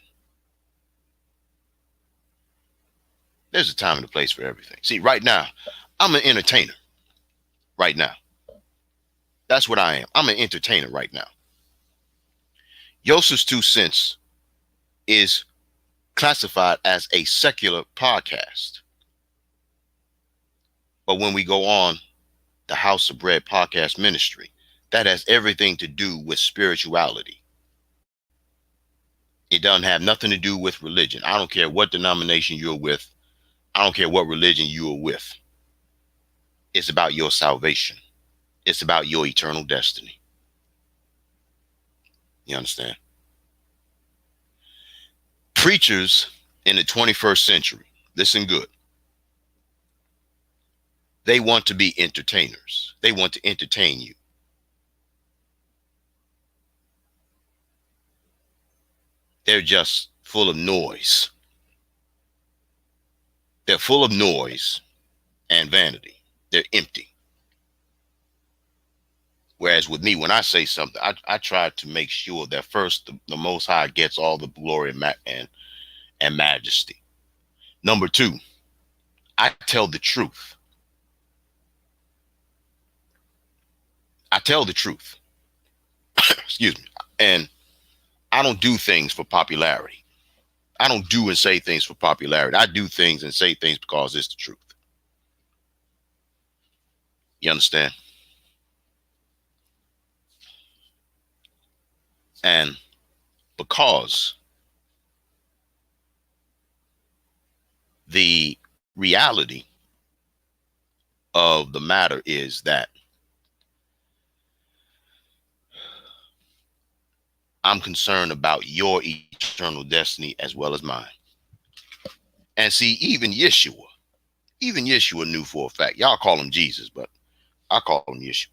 There's a time and a place for everything. See, right now, I'm an entertainer. Right now, that's what I am. I'm an entertainer right now. Yosef's 2 cents is classified as a secular podcast. But when we go on the House of Bread podcast ministry, that has everything to do with spirituality. It doesn't have nothing to do with religion. I don't care what denomination you're with. I don't care what religion you are with. It's about your salvation. It's about your eternal destiny. You understand? Preachers in the 21st century, listen good. They want to be entertainers. They want to entertain you. They're just full of noise. They're full of noise and vanity. They're empty. Whereas with me, when I say something, I try to make sure that first the Most High gets all the glory and majesty. Number two, I tell the truth. I tell the truth. Excuse me. And I don't do things for popularity. I don't do and say things for popularity. I do things and say things because it's the truth. You understand? And because the reality of the matter is that I'm concerned about your eternal destiny as well as mine. And see, even Yeshua knew for a fact. Y'all call him Jesus, but I call him Yeshua.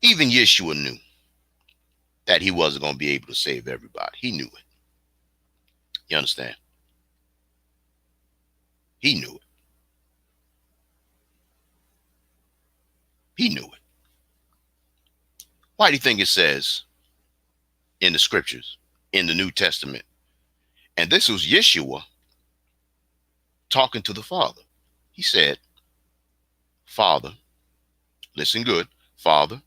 Even Yeshua knew that he wasn't going to be able to save everybody. He knew it. You understand? He knew it. He knew it. Why do you think it says in the scriptures, in the New Testament? And this was Yeshua talking to the Father. He said, Father, listen good, Father,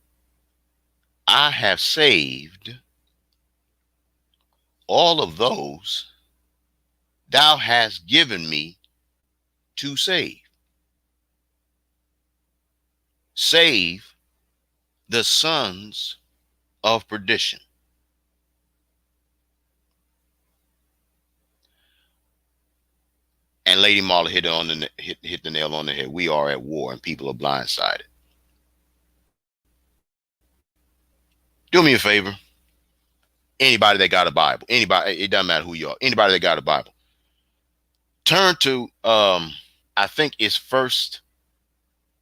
I have saved all of those thou hast given me to save. Save the sons of perdition. And Lady Marla hit the nail on the head. We are at war and people are blindsided. Do me a favor. Anybody that got a Bible, anybody, it doesn't matter who you are, anybody that got a Bible, turn to I think it's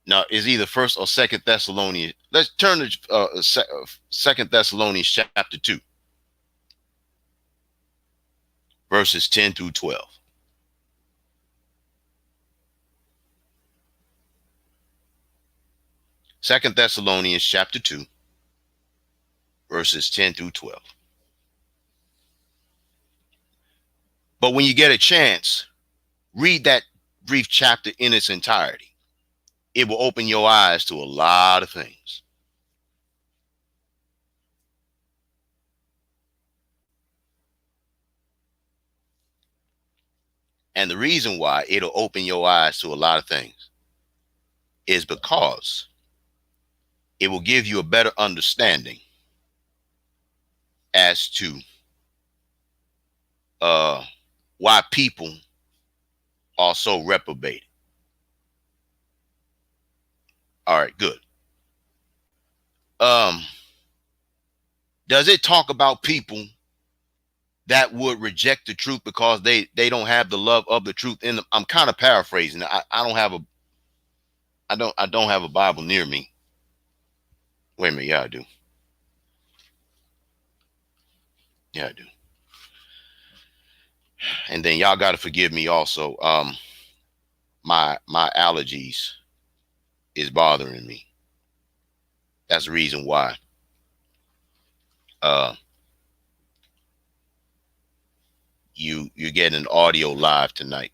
either First or Second Thessalonians. Let's turn to Second Thessalonians chapter 2, verses 10 through 12. Second Thessalonians chapter 2, verses 10 through 12. But when you get a chance, read that brief chapter in its entirety. It will open your eyes to a lot of things. And the reason why it'll open your eyes to a lot of things is because it will give you a better understanding as to why people are so reprobated. All right, good. Does it talk about people that would reject the truth because they don't have the love of the truth in them? I'm kind of paraphrasing. I don't have a Bible near me. Wait a minute, yeah, I do. Yeah, I do. And then y'all gotta forgive me also. My allergies is bothering me. That's the reason why uh you're getting an audio live tonight.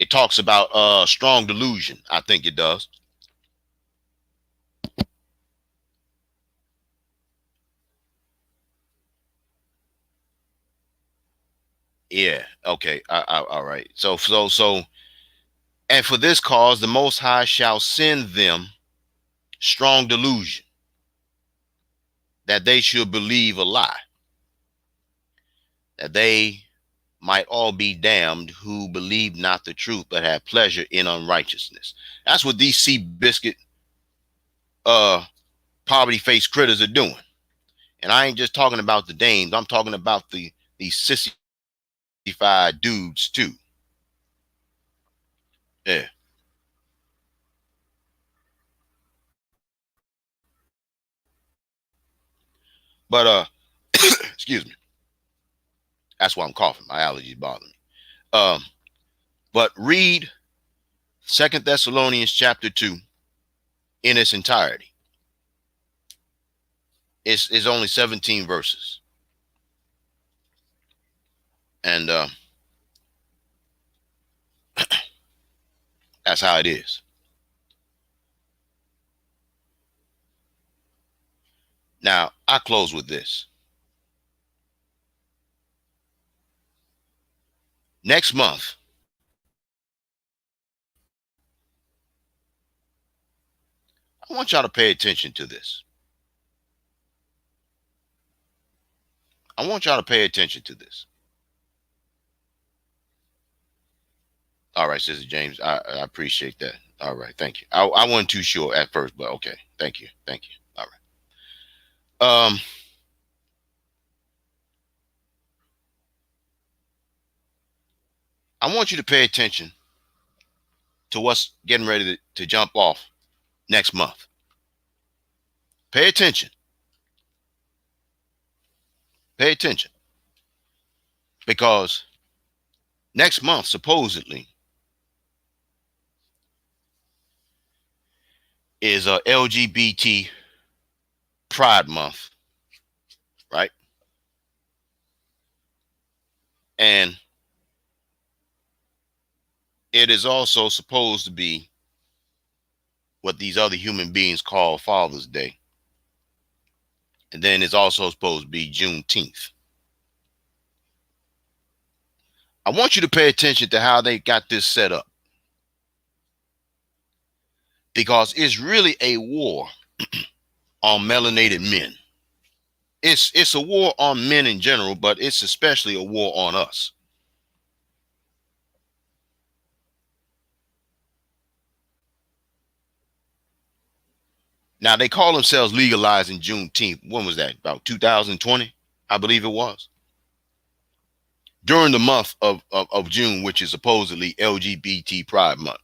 It talks about strong delusion. I think it does. Yeah. Okay. All right. So, and for this cause, the Most High shall send them strong delusion, that they should believe a lie, that they might all be damned who believe not the truth, but have pleasure in unrighteousness. That's what these sea biscuit, poverty faced critters are doing. And I ain't just talking about the dames. I'm talking about these sissified dudes too. Yeah. But excuse me. That's why I'm coughing. My allergies bother me. Um, but read Second Thessalonians chapter 2 in its entirety. It's only 17 verses. And that's how it is. Now, I close with this. Next month, I want y'all to pay attention to this. I want y'all to pay attention to this. All right, Sister James, I appreciate that. All right, thank you. I wasn't too sure at first, but okay. Thank you. Thank you. All right. I want you to pay attention to what's getting ready to jump off next month. Pay attention. Pay attention. Because next month, supposedly, is a LGBT Pride Month, right? And it is also supposed to be what these other human beings call Father's Day. And then it's also supposed to be Juneteenth. I want you to pay attention to how they got this set up, because it's really a war on melanated men. It's a war on men in general, but it's especially a war on us. Now, they call themselves legalizing Juneteenth. When was that? About 2020, I believe it was. During the month of June, which is supposedly LGBT Pride Month.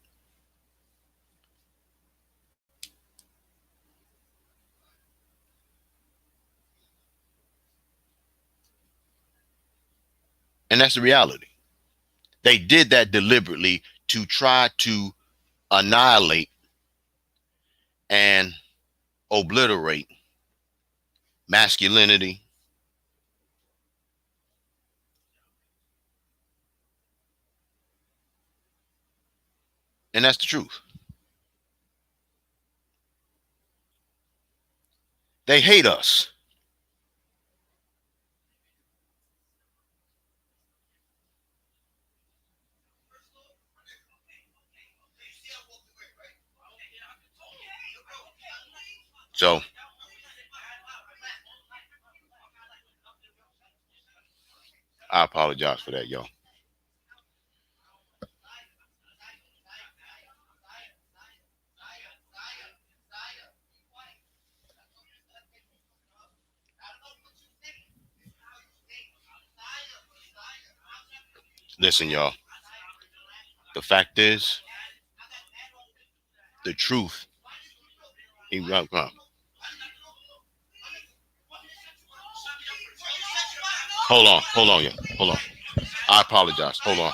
And that's the reality. They did that deliberately to try to annihilate and obliterate masculinity, and that's the truth. They hate us. So I apologize for that, y'all. Listen, y'all. The fact is, the truth. Hold on, yeah. Hold on. I apologize. Hold on.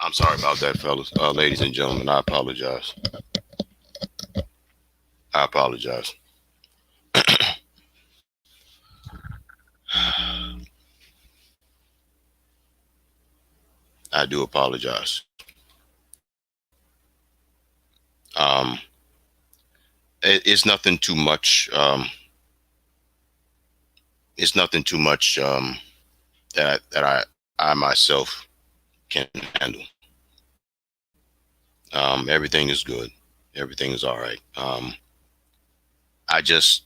I'm sorry about that, fellas. Ladies and gentlemen, I apologize. I apologize. I do apologize. Um, it's nothing too much. It's nothing too much that I myself can handle. Everything is good. Everything is all right. I just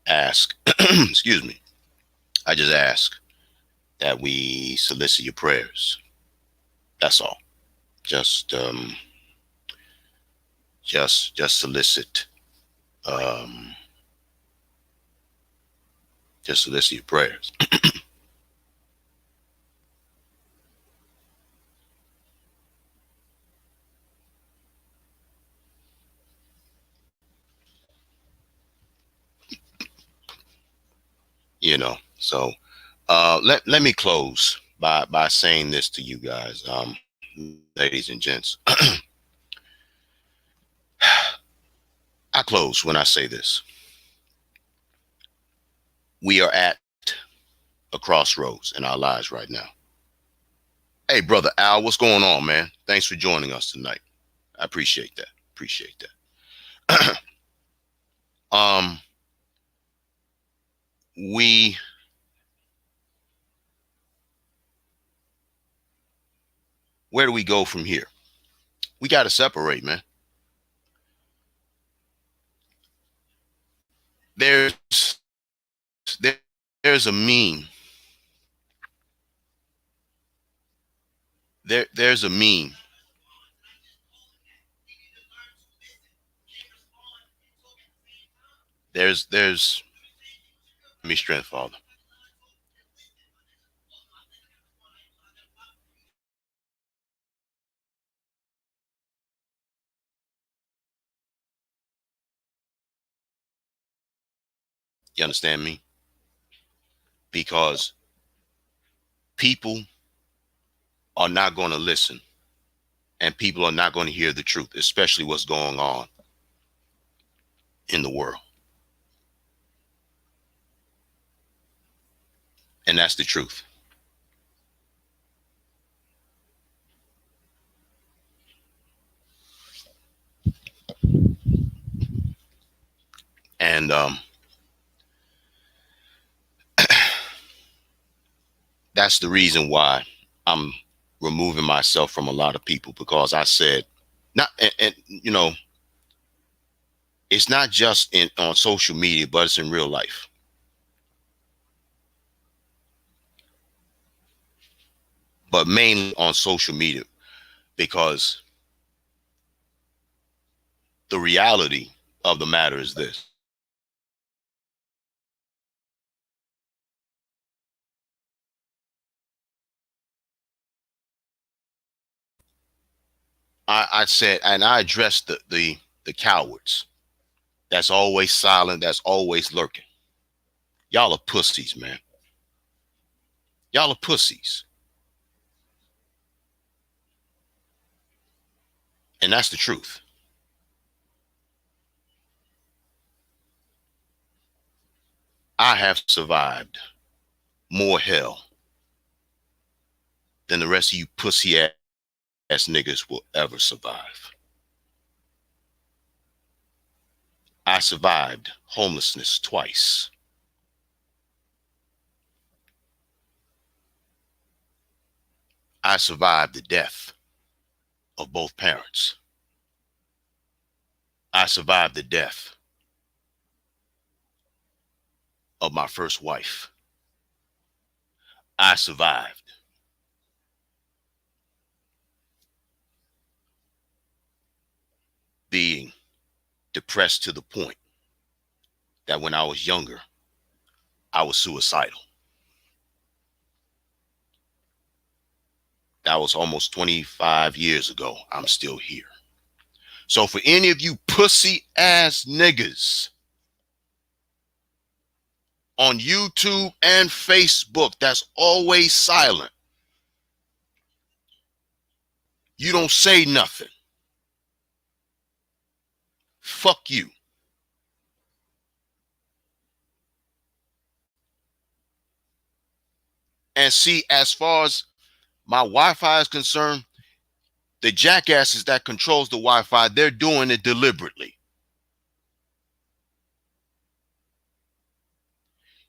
ask, excuse me. I just ask that we solicit your prayers. That's all. Just just solicit um just solicit your prayers. So let me close by saying this to you guys, ladies and gents. I close when I say this. We are at a crossroads in our lives right now. Hey, brother Al, what's going on, man? Thanks for joining us tonight. I appreciate that. Appreciate that. um, we where do we go from here? We got to separate, man. There's there, there's a meme. There's a meme. There's me strength, Father. You understand me? Because people are not going to listen, and people are not going to hear the truth, especially what's going on in the world. And that's the truth. And that's the reason why I'm removing myself from a lot of people, because I said, not, and it's not just in on social media, but it's in real life. But mainly on social media, because the reality of the matter is this. I said, and I addressed the cowards. That's always silent. That's always lurking. Y'all are pussies, man. Y'all are pussies. And that's the truth. I have survived more hell than the rest of you pussy ass niggas will ever survive. I survived homelessness twice. I survived the death of both parents. I survived the death of my first wife. I survived being depressed to the point that when I was younger, I was suicidal. That was almost 25 years ago. I'm still here. So for any of you pussy ass niggas on YouTube and Facebook that's always silent, you don't say nothing. Fuck you. And see, as far as my Wi-Fi is concerned, the jackasses that controls the Wi-Fi, they're doing it deliberately.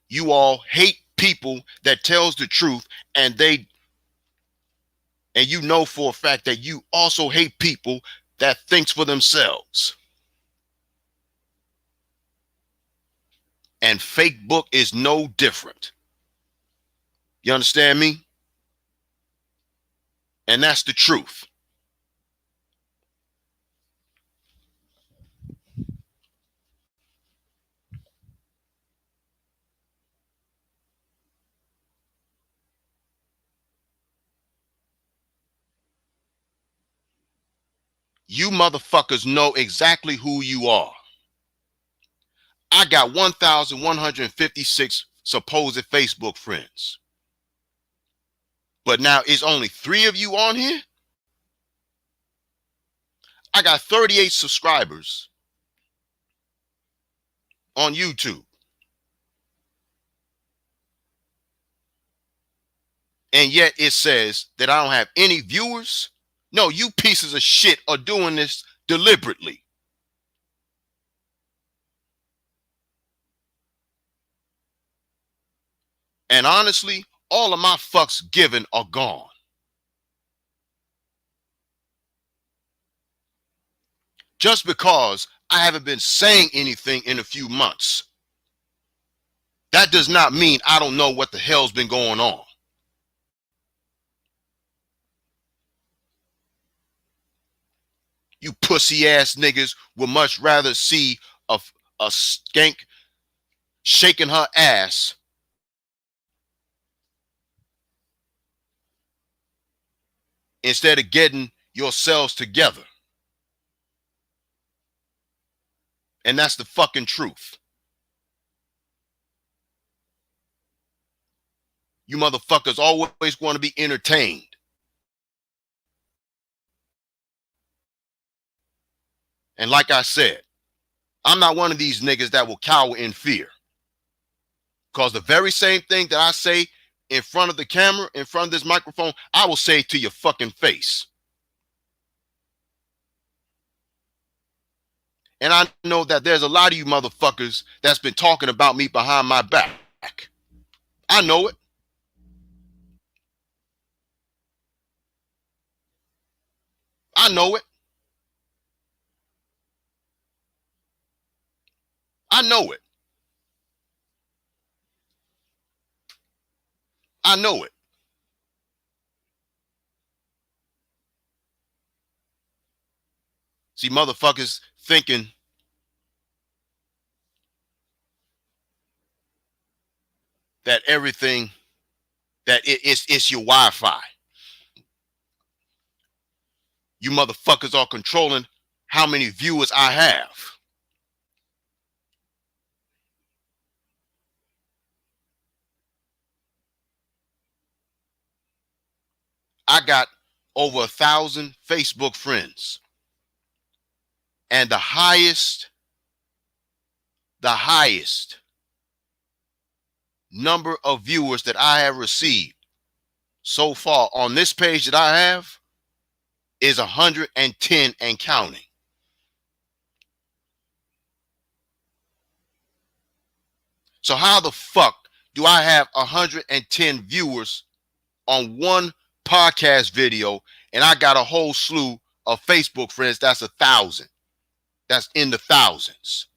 You all hate people that tells the truth, and you know for a fact that you also hate people that thinks for themselves. And fake book is no different. You understand me? And that's the truth. You motherfuckers know exactly who you are. I got 1,156 supposed Facebook friends. But now it's only 3 of you on here? I got 38 subscribers on YouTube. And yet it says that I don't have any viewers? No, you pieces of shit are doing this deliberately. And honestly, all of my fucks given are gone. Just because I haven't been saying anything in a few months, that does not mean I don't know what the hell's been going on. You pussy ass niggas would much rather see a skank shaking her ass instead of getting yourselves together. And that's the fucking truth. You motherfuckers always want to be entertained. And like I said, I'm not one of these niggas that will cower in fear. Because the very same thing that I say in front of the camera, in front of this microphone, I will say to your fucking face. And I know that there's a lot of you motherfuckers that's been talking about me behind my back. I know it. I know it. I know it. I know it. See, motherfuckers thinking that everything, that it's your Wi-Fi. You motherfuckers are controlling how many viewers I have. I got over 1,000 Facebook friends. And the highest number of viewers that I have received so far on this page that I have is 110 and counting. So how the fuck do I have 110 viewers on one podcast video and I got a whole slew of Facebook friends? That's 1,000. That's in the thousands.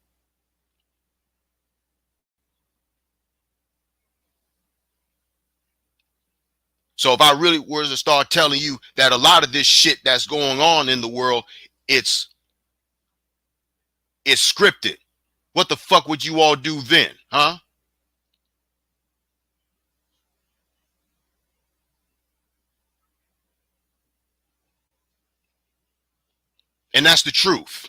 So if I really were to start telling you that a lot of this shit that's going on in the world, it's scripted, what the fuck would you all do then, huh? And that's the truth.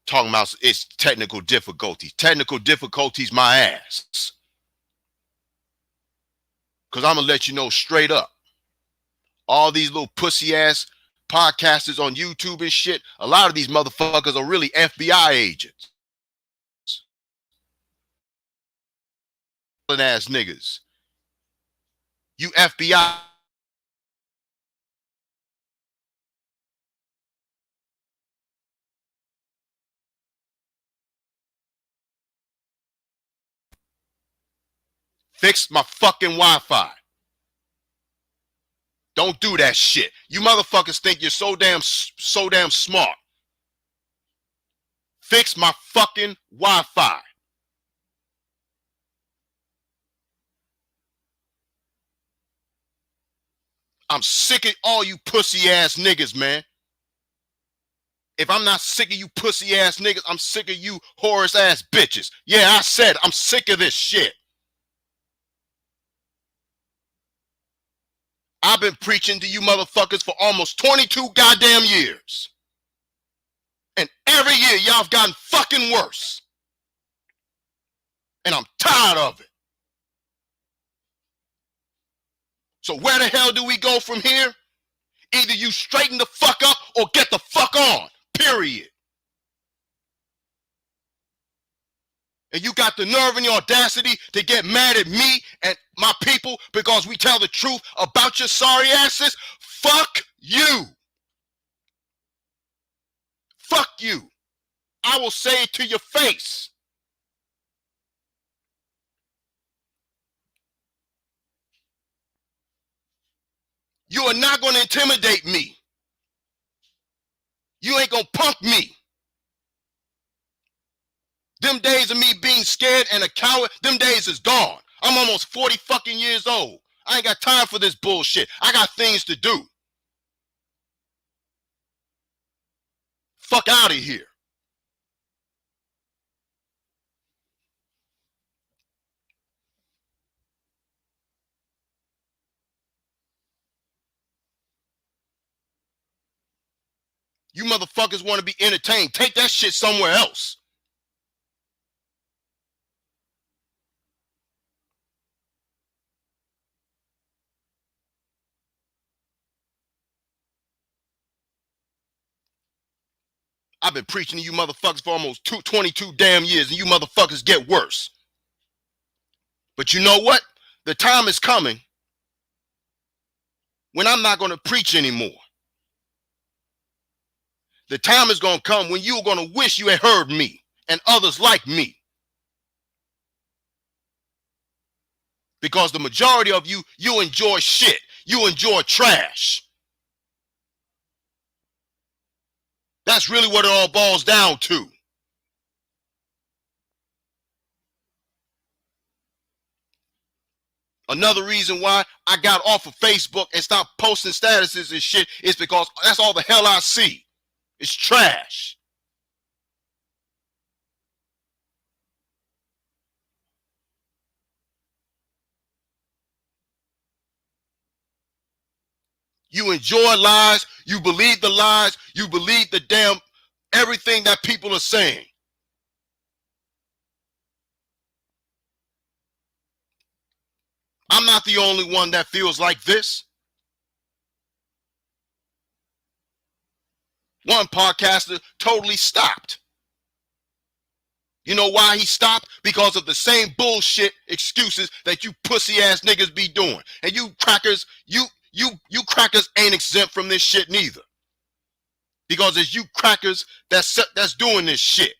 Talking about it's technical difficulties. Technical difficulties, my ass. Because I'm going to let you know straight up. All these little pussy ass podcasters on YouTube and shit, a lot of these motherfuckers are really FBI agents. Ass niggas. You FBI. Fix my fucking Wi-Fi. Don't do that shit. You motherfuckers think you're so damn smart. Fix my fucking Wi-Fi. I'm sick of all you pussy ass niggas, man. If I'm not sick of you pussy ass niggas, I'm sick of you Horus ass bitches. Yeah, I said I'm sick of this shit. I've been preaching to you motherfuckers for almost 22 goddamn years. And every year y'all have gotten fucking worse. And I'm tired of it. So where the hell do we go from here? Either you straighten the fuck up or get the fuck on. Period. And you got the nerve and the audacity to get mad at me and my people because we tell the truth about your sorry asses? Fuck you. Fuck you. I will say it to your face. You are not going to intimidate me. You ain't going to punk me. Them days of me being scared and a coward, them days is gone. I'm almost 40 fucking years old. I ain't got time for this bullshit. I got things to do. Fuck out of here. You motherfuckers want to be entertained. Take that shit somewhere else. I've been preaching to you motherfuckers for almost 22 damn years, and you motherfuckers get worse. But you know what? The time is coming when I'm not going to preach anymore. The time is going to come when you're going to wish you had heard me and others like me. Because the majority of you enjoy shit. You enjoy trash. That's really what it all boils down to. Another reason why I got off of Facebook and stopped posting statuses and shit is because that's all the hell I see. It's trash. You enjoy lies. You believe the lies. You believe the damn everything that people are saying. I'm not the only one that feels like this. One podcaster totally stopped. You know why he stopped? Because of the same bullshit excuses that you pussy ass niggas be doing. And you crackers, you crackers ain't exempt from this shit neither. Because it's you crackers that's doing this shit.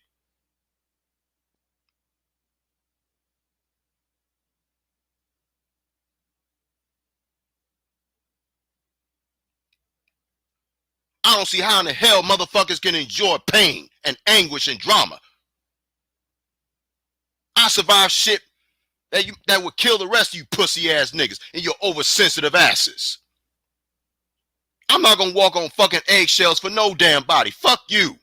I don't see how in the hell motherfuckers can enjoy pain and anguish and drama. I survived shit that would kill the rest of you pussy ass niggas and your oversensitive asses. I'm not gonna walk on fucking eggshells for no damn body. Fuck you.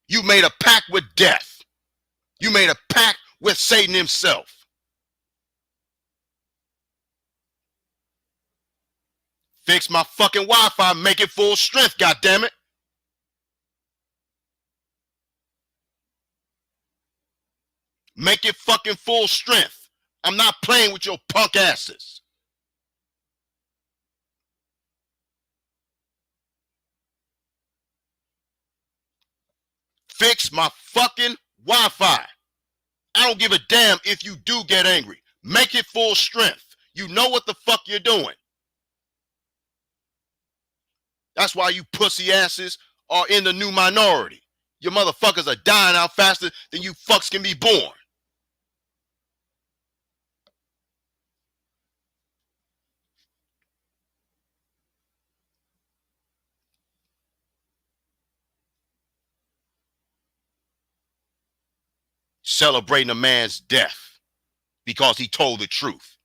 You made a pact with death. You made a pact with Satan himself. Fix my fucking Wi-Fi, make it full strength, goddammit. Make it fucking full strength. I'm not playing with your punk asses. Fix my fucking Wi-Fi. I don't give a damn if you do get angry. Make it full strength. You know what the fuck you're doing. That's why you pussy asses are in the new minority. Your motherfuckers are dying out faster than you fucks can be born. Celebrating a man's death because he told the truth.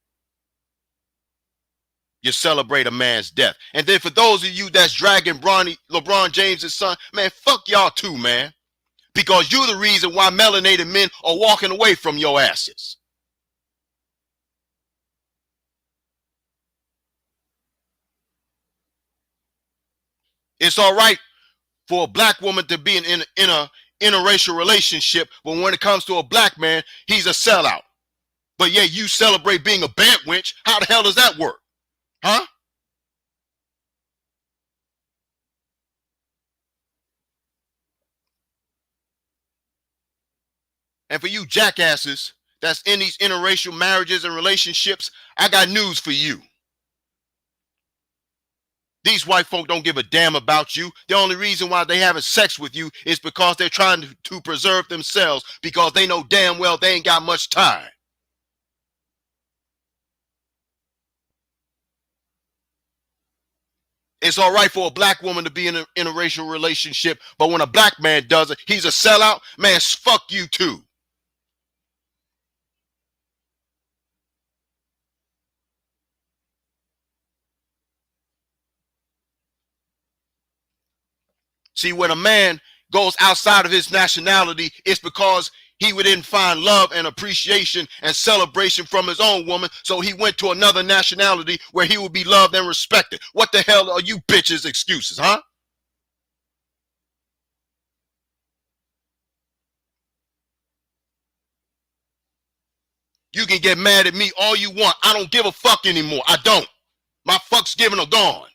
You celebrate a man's death. And then for those of you that's dragging LeBron James' son, man, fuck y'all too, man. Because you're the reason why melanated men are walking away from your asses. It's all right for a black woman to be in a interracial relationship, but when it comes to a black man, he's a sellout. But yeah, you celebrate being a bad wench. How the hell does that work? Huh? And for you jackasses that's in these interracial marriages and relationships, I got news for you. These white folk don't give a damn about you. The only reason why they having sex with you is because they're trying to preserve themselves, because they know damn well they ain't got much time. It's all right for a black woman to be in an interracial relationship, but when a black man does it, he's a sellout. Man, fuck you too. See, when a man goes outside of his nationality, it's because he didn't find love and appreciation and celebration from his own woman, so he went to another nationality where he would be loved and respected. What the hell are you bitches' excuses, huh? You can get mad at me all you want. I don't give a fuck anymore. I don't. My fucks given are gone.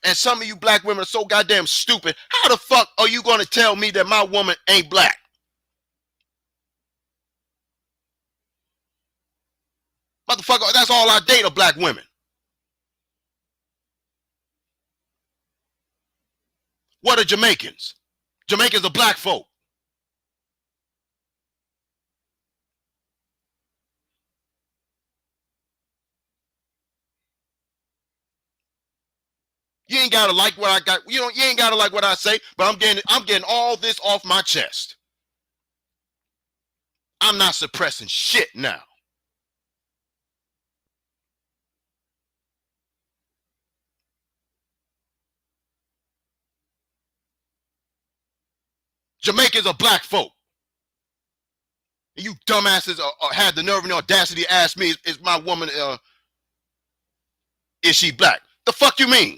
And some of you black women are so goddamn stupid. How the fuck are you gonna tell me that my woman ain't black? Motherfucker, that's all I date are black women. What are Jamaicans? Jamaicans are black folk. You ain't gotta like what I got. You ain't gotta like what I say, but I'm getting all this off my chest. I'm not suppressing shit now. Jamaicans are black folk. And you dumbasses had the nerve and the audacity to ask me, is my woman, is she black? The fuck you mean?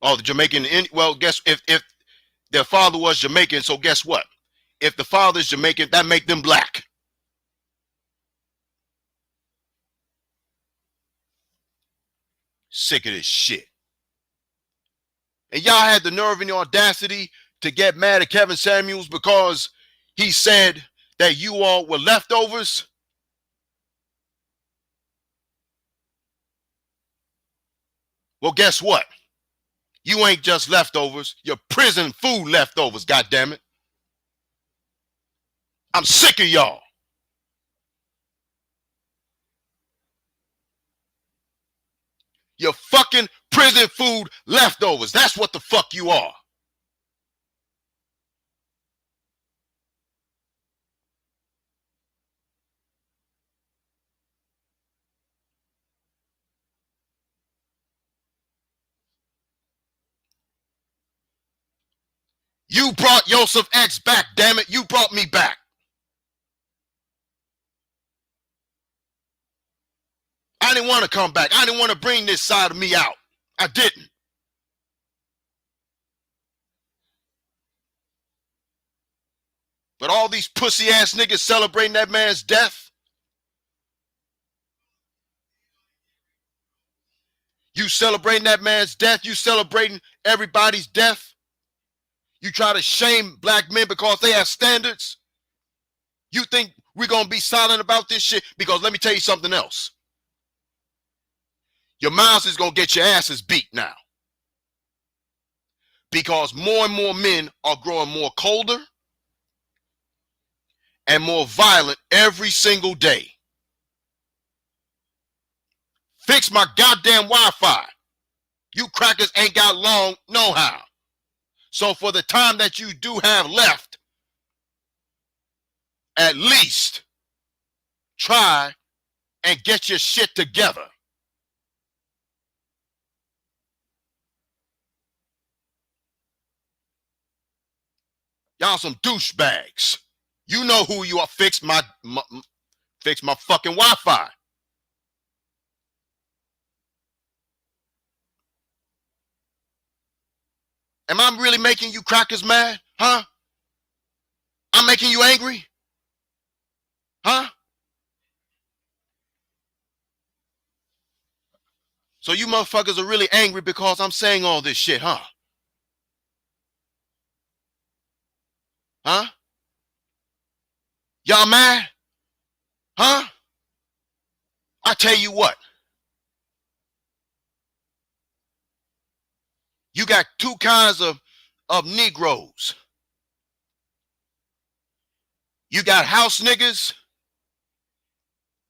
Oh, the Jamaican. Well, guess if their father was Jamaican, so guess what? If the father's Jamaican, that make them black. Sick of this shit. And y'all had the nerve and the audacity to get mad at Kevin Samuels because he said that you all were leftovers. Well, guess what? You ain't just leftovers. You're prison food leftovers, goddammit. I'm sick of y'all. You're fucking prison food leftovers. That's what the fuck you are. You brought Yosef X back, damn it. You brought me back. I didn't want to come back. I didn't want to bring this side of me out. I didn't. But all these pussy ass niggas celebrating that man's death. You celebrating that man's death. You celebrating everybody's death. You try to shame black men because they have standards. You think we're going to be silent about this shit? Because let me tell you something else. Your mouths is going to get your asses beat now. Because more and more men are growing more colder and more violent every single day. Fix my goddamn Wi-Fi. You crackers ain't got long know-how. So for the time that you do have left, at least try and get your shit together. Y'all some douchebags. You know who you are. Fix my fucking Wi-Fi. Am I really making you crackers mad? Huh? I'm making you angry? Huh? So you motherfuckers are really angry because I'm saying all this shit, huh? Huh? Y'all mad? Huh? I tell you what. You got two kinds of Negroes. You got house niggas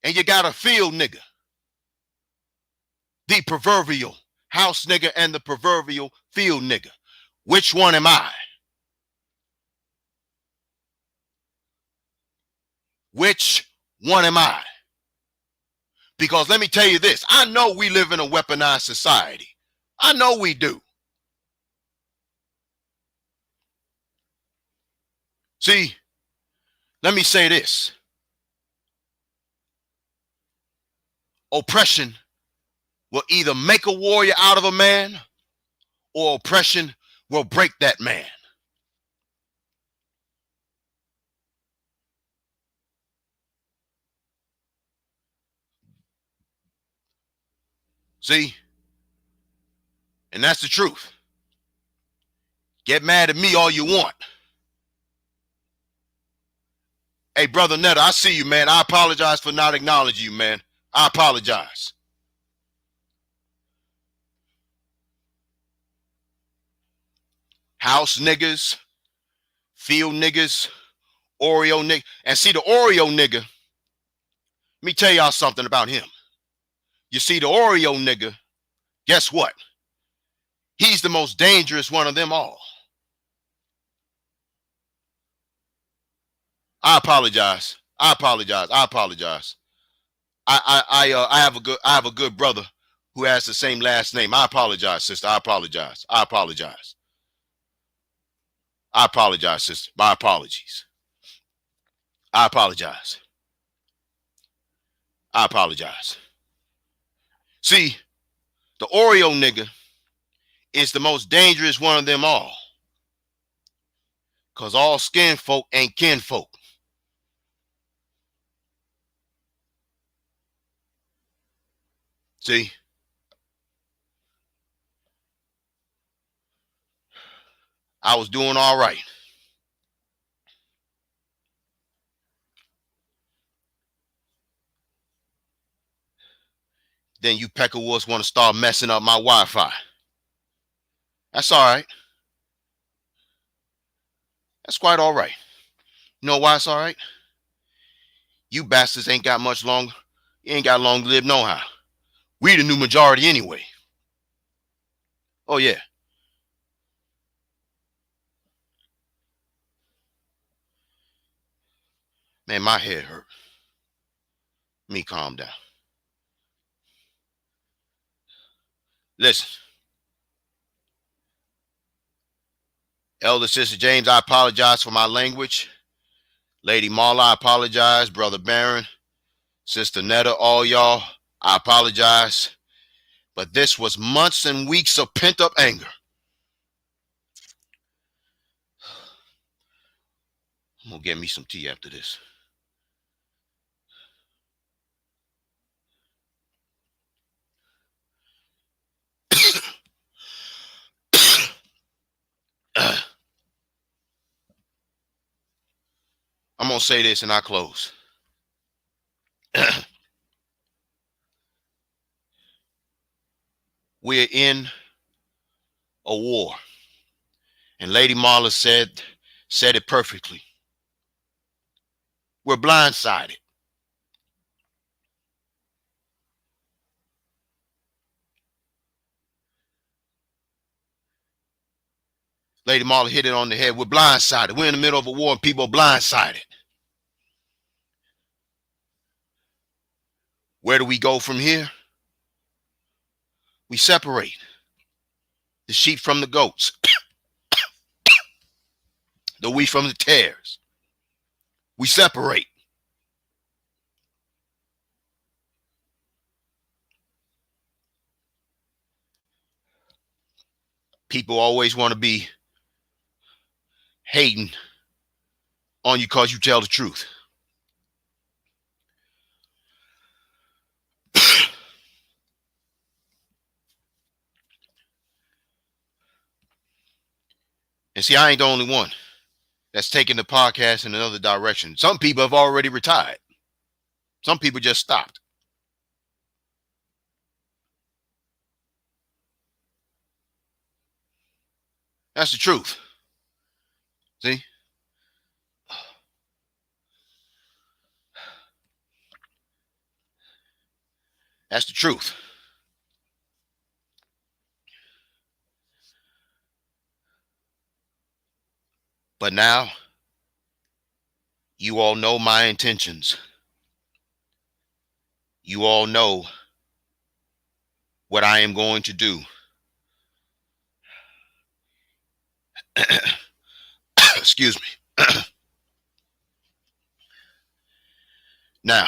and you got a field nigga. The proverbial house nigga and the proverbial field nigga. Which one am I? Which one am I? Because let me tell you this. I know we live in a weaponized society. I know we do. See, let me say this. Oppression will either make a warrior out of a man or oppression will break that man. See? And that's the truth. Get mad at me all you want. Hey, Brother Netta, I see you, man. I apologize for not acknowledging you, man. I apologize. House niggas, field niggas, Oreo nigga. And see, the Oreo nigga, let me tell y'all something about him. You see, the Oreo nigga, guess what? He's the most dangerous one of them all. I apologize. I apologize. I apologize. I have a good brother who has the same last name. I apologize, sister. I apologize. I apologize. I apologize, sister. My apologies. I apologize. I apologize. See, the Oreo nigga is the most dangerous one of them all. Because all skin folk ain't kin folk. See? I was doing all right. Then you peckerwoods want to start messing up my Wi-Fi. That's all right. That's quite all right. You know why it's all right? You bastards ain't got much longer. You ain't got long to live no how. We the new majority anyway. Oh, yeah. Man, my head hurt. Let me calm down. Listen. Elder Sister James, I apologize for my language. Lady Marla, I apologize. Brother Barron, Sister Netta, all y'all, I apologize. But this was months and weeks of pent-up anger. I'm going to get me some tea after this. I'm going to say this and I close. We're in a war. And Lady Marla said it perfectly. We're blindsided. Lady Marla hit it on the head. We're blindsided. We're in the middle of a war and people are blindsided. Where do we go from here? We separate the sheep from the goats, the wheat from the tares. We separate. People always want to be hating on you because you tell the truth. And see, I ain't the only one that's taking the podcast in another direction. Some people have already retired. Some people just stopped. That's the truth. See? That's the truth. But now, you all know my intentions. You all know what I am going to do. Excuse me. Now,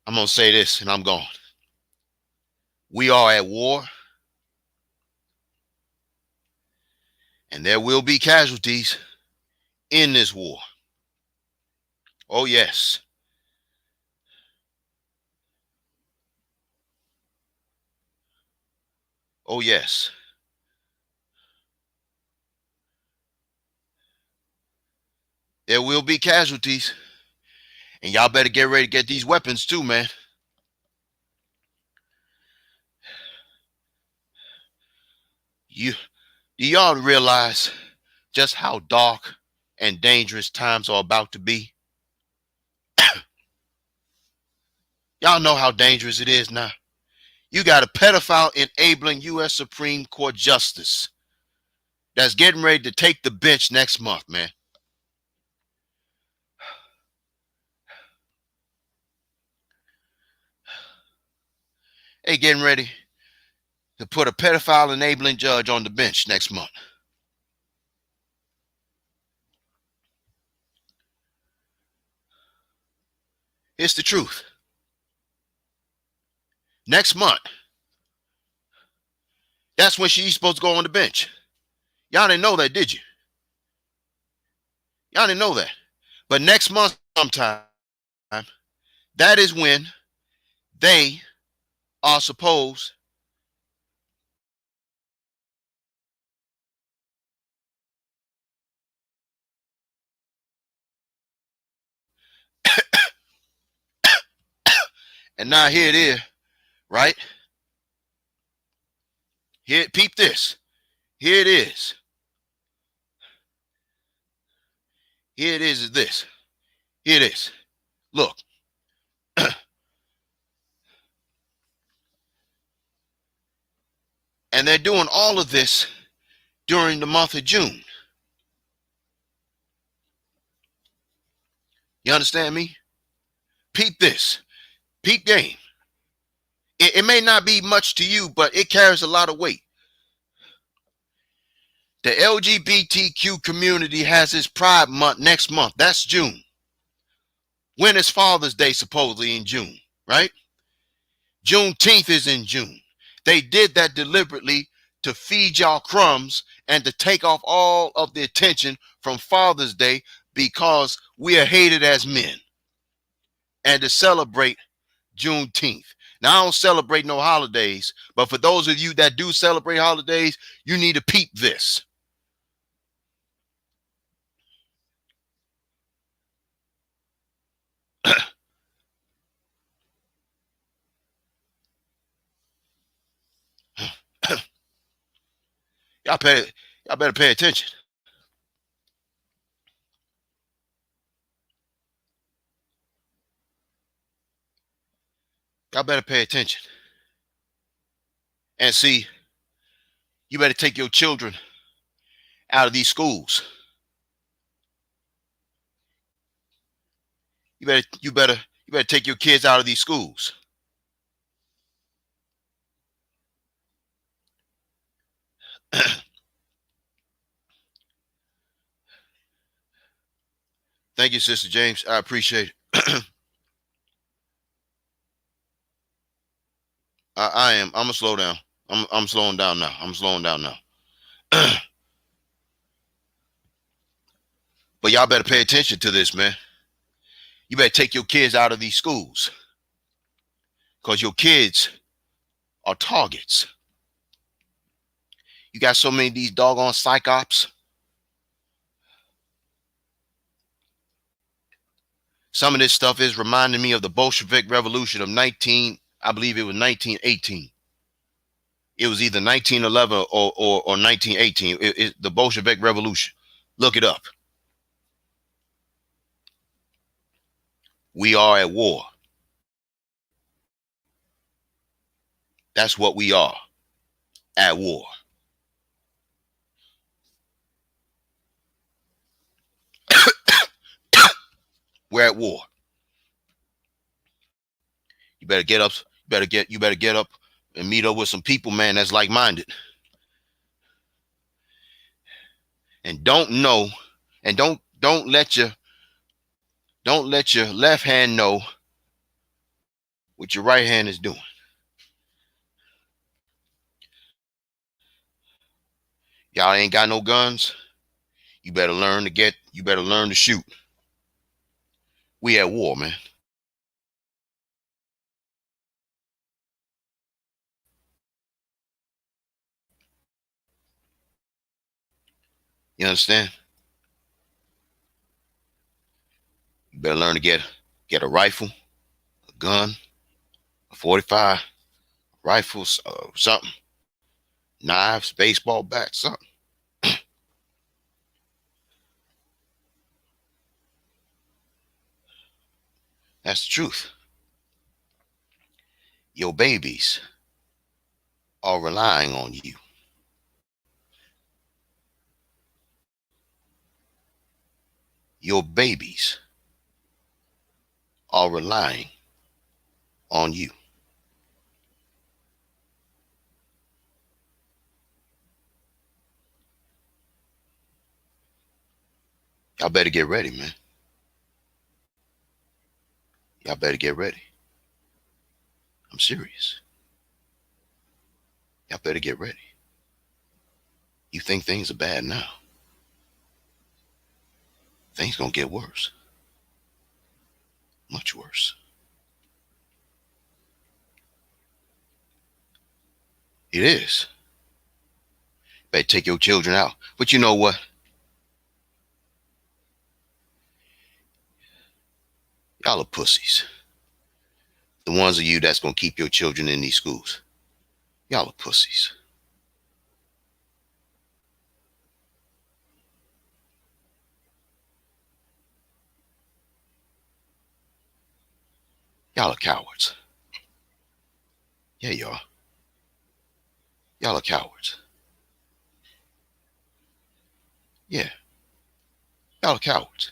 I'm going to say this and I'm gone. We are at war. And there will be casualties in this war. Oh, yes. Oh, yes. There will be casualties. And y'all better get ready to get these weapons too, man. Do y'all realize just how dark and dangerous times are about to be? Y'all know how dangerous it is now. You got a pedophile enabling U.S. Supreme Court justice that's getting ready to take the bench next month, man. They getting ready to put a pedophile enabling judge on the bench next month. It's the truth. Next month. That's when she's supposed to go on the bench. Y'all didn't know that, did you? Y'all didn't know that. But next month sometime, that is when they are supposed and now here it is, right? Here, peep this. Here it is. Here it is this. Here it is. Look. And they're doing all of this during the month of June. You understand me? Peep this. Peep game. It may not be much to you, but it carries a lot of weight. The LGBTQ community has its Pride Month next month. That's June. When is Father's Day supposedly in June, right? Juneteenth is in June. They did that deliberately to feed y'all crumbs and to take off all of the attention from Father's Day because we are hated as men, and to celebrate Juneteenth. Now, I don't celebrate no holidays, but for those of you that do celebrate holidays, you need to peep this. y'all better pay attention. Y'all better pay attention. And see, you better take your children out of these schools. You better take your kids out of these schools. Thank you, Sister James. I appreciate it. I am. I'm gonna slow down. I'm slowing down now. I'm slowing down now. But y'all better pay attention to this, man. You better take your kids out of these schools, because your kids are targets. You got so many of these doggone psychops. Some of this stuff is reminding me of the Bolshevik Revolution of I believe it was 1918. It was either 1911 or 1918. The Bolshevik Revolution. Look it up. We are at war. That's what we are, at war. We're at war. You better get up. You better get up and meet up with some people, man, that's like-minded. And don't let your left hand know what your right hand is doing. Y'all ain't got no guns. You better learn to shoot. We at war, man. You understand? You better learn to get a rifle, a gun, a 45, rifles, something, knives, baseball bats, something. That's the truth. Your babies are relying on you. Your babies are relying on you. Y'all better get ready, man. Y'all better get ready. I'm serious. Y'all better get ready. You think things are bad now? Things gonna get worse. Much worse. It is. Better take your children out. But you know what? Y'all are pussies. The ones of you that's gonna keep your children in these schools. Y'all are pussies. Y'all are cowards. Yeah, you are. Y'all are cowards. Yeah. Y'all are cowards.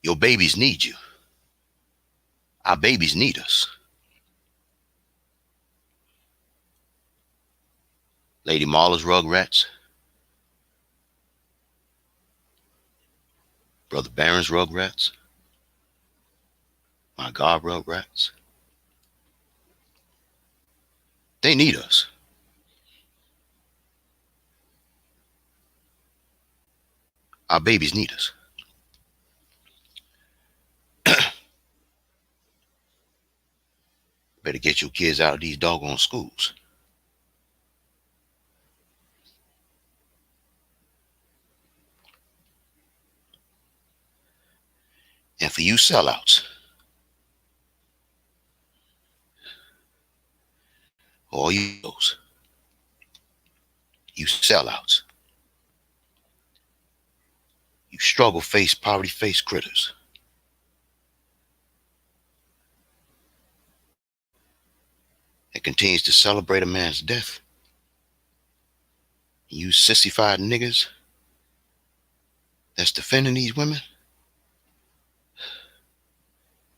Your babies need you. Our babies need us. Lady Marla's Rugrats, Brother Barron's Rugrats, my God Rugrats. They need us. Our babies need us. Better get your kids out of these doggone schools. And for you sellouts, all you sellouts, you struggle face, poverty face critters. It continues to celebrate a man's death. You sissified niggas that's defending these women,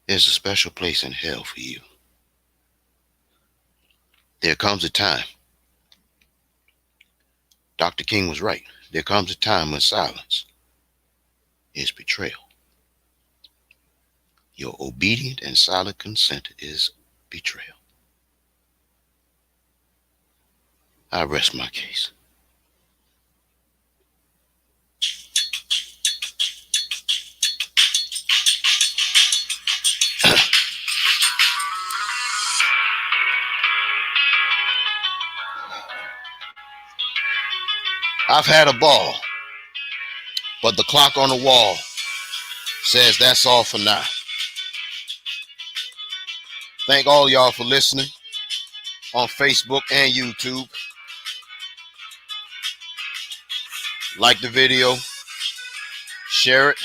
there's a special place in hell for you. There comes a time. Dr. King was right. There comes a time when silence is betrayal. Your obedient and silent consent is betrayal. I rest my case. I've had a ball, but the clock on the wall says that's all for now. Thank all y'all for listening on Facebook and YouTube. Like the video, share it,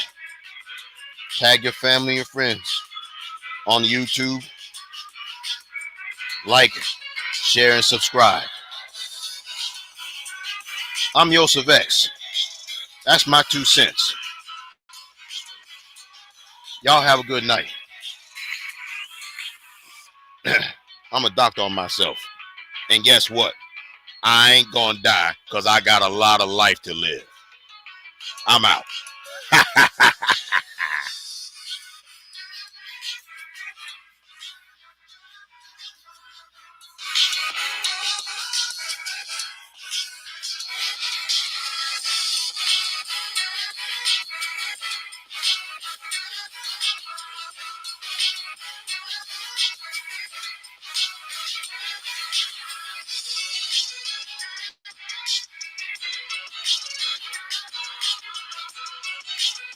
tag your family and friends on YouTube. Like, share, and subscribe. I'm Yosef X. That's my 2 cents. Y'all have a good night. I'm a doctor on myself. And guess what? I ain't gonna die because I got a lot of life to live. I'm out.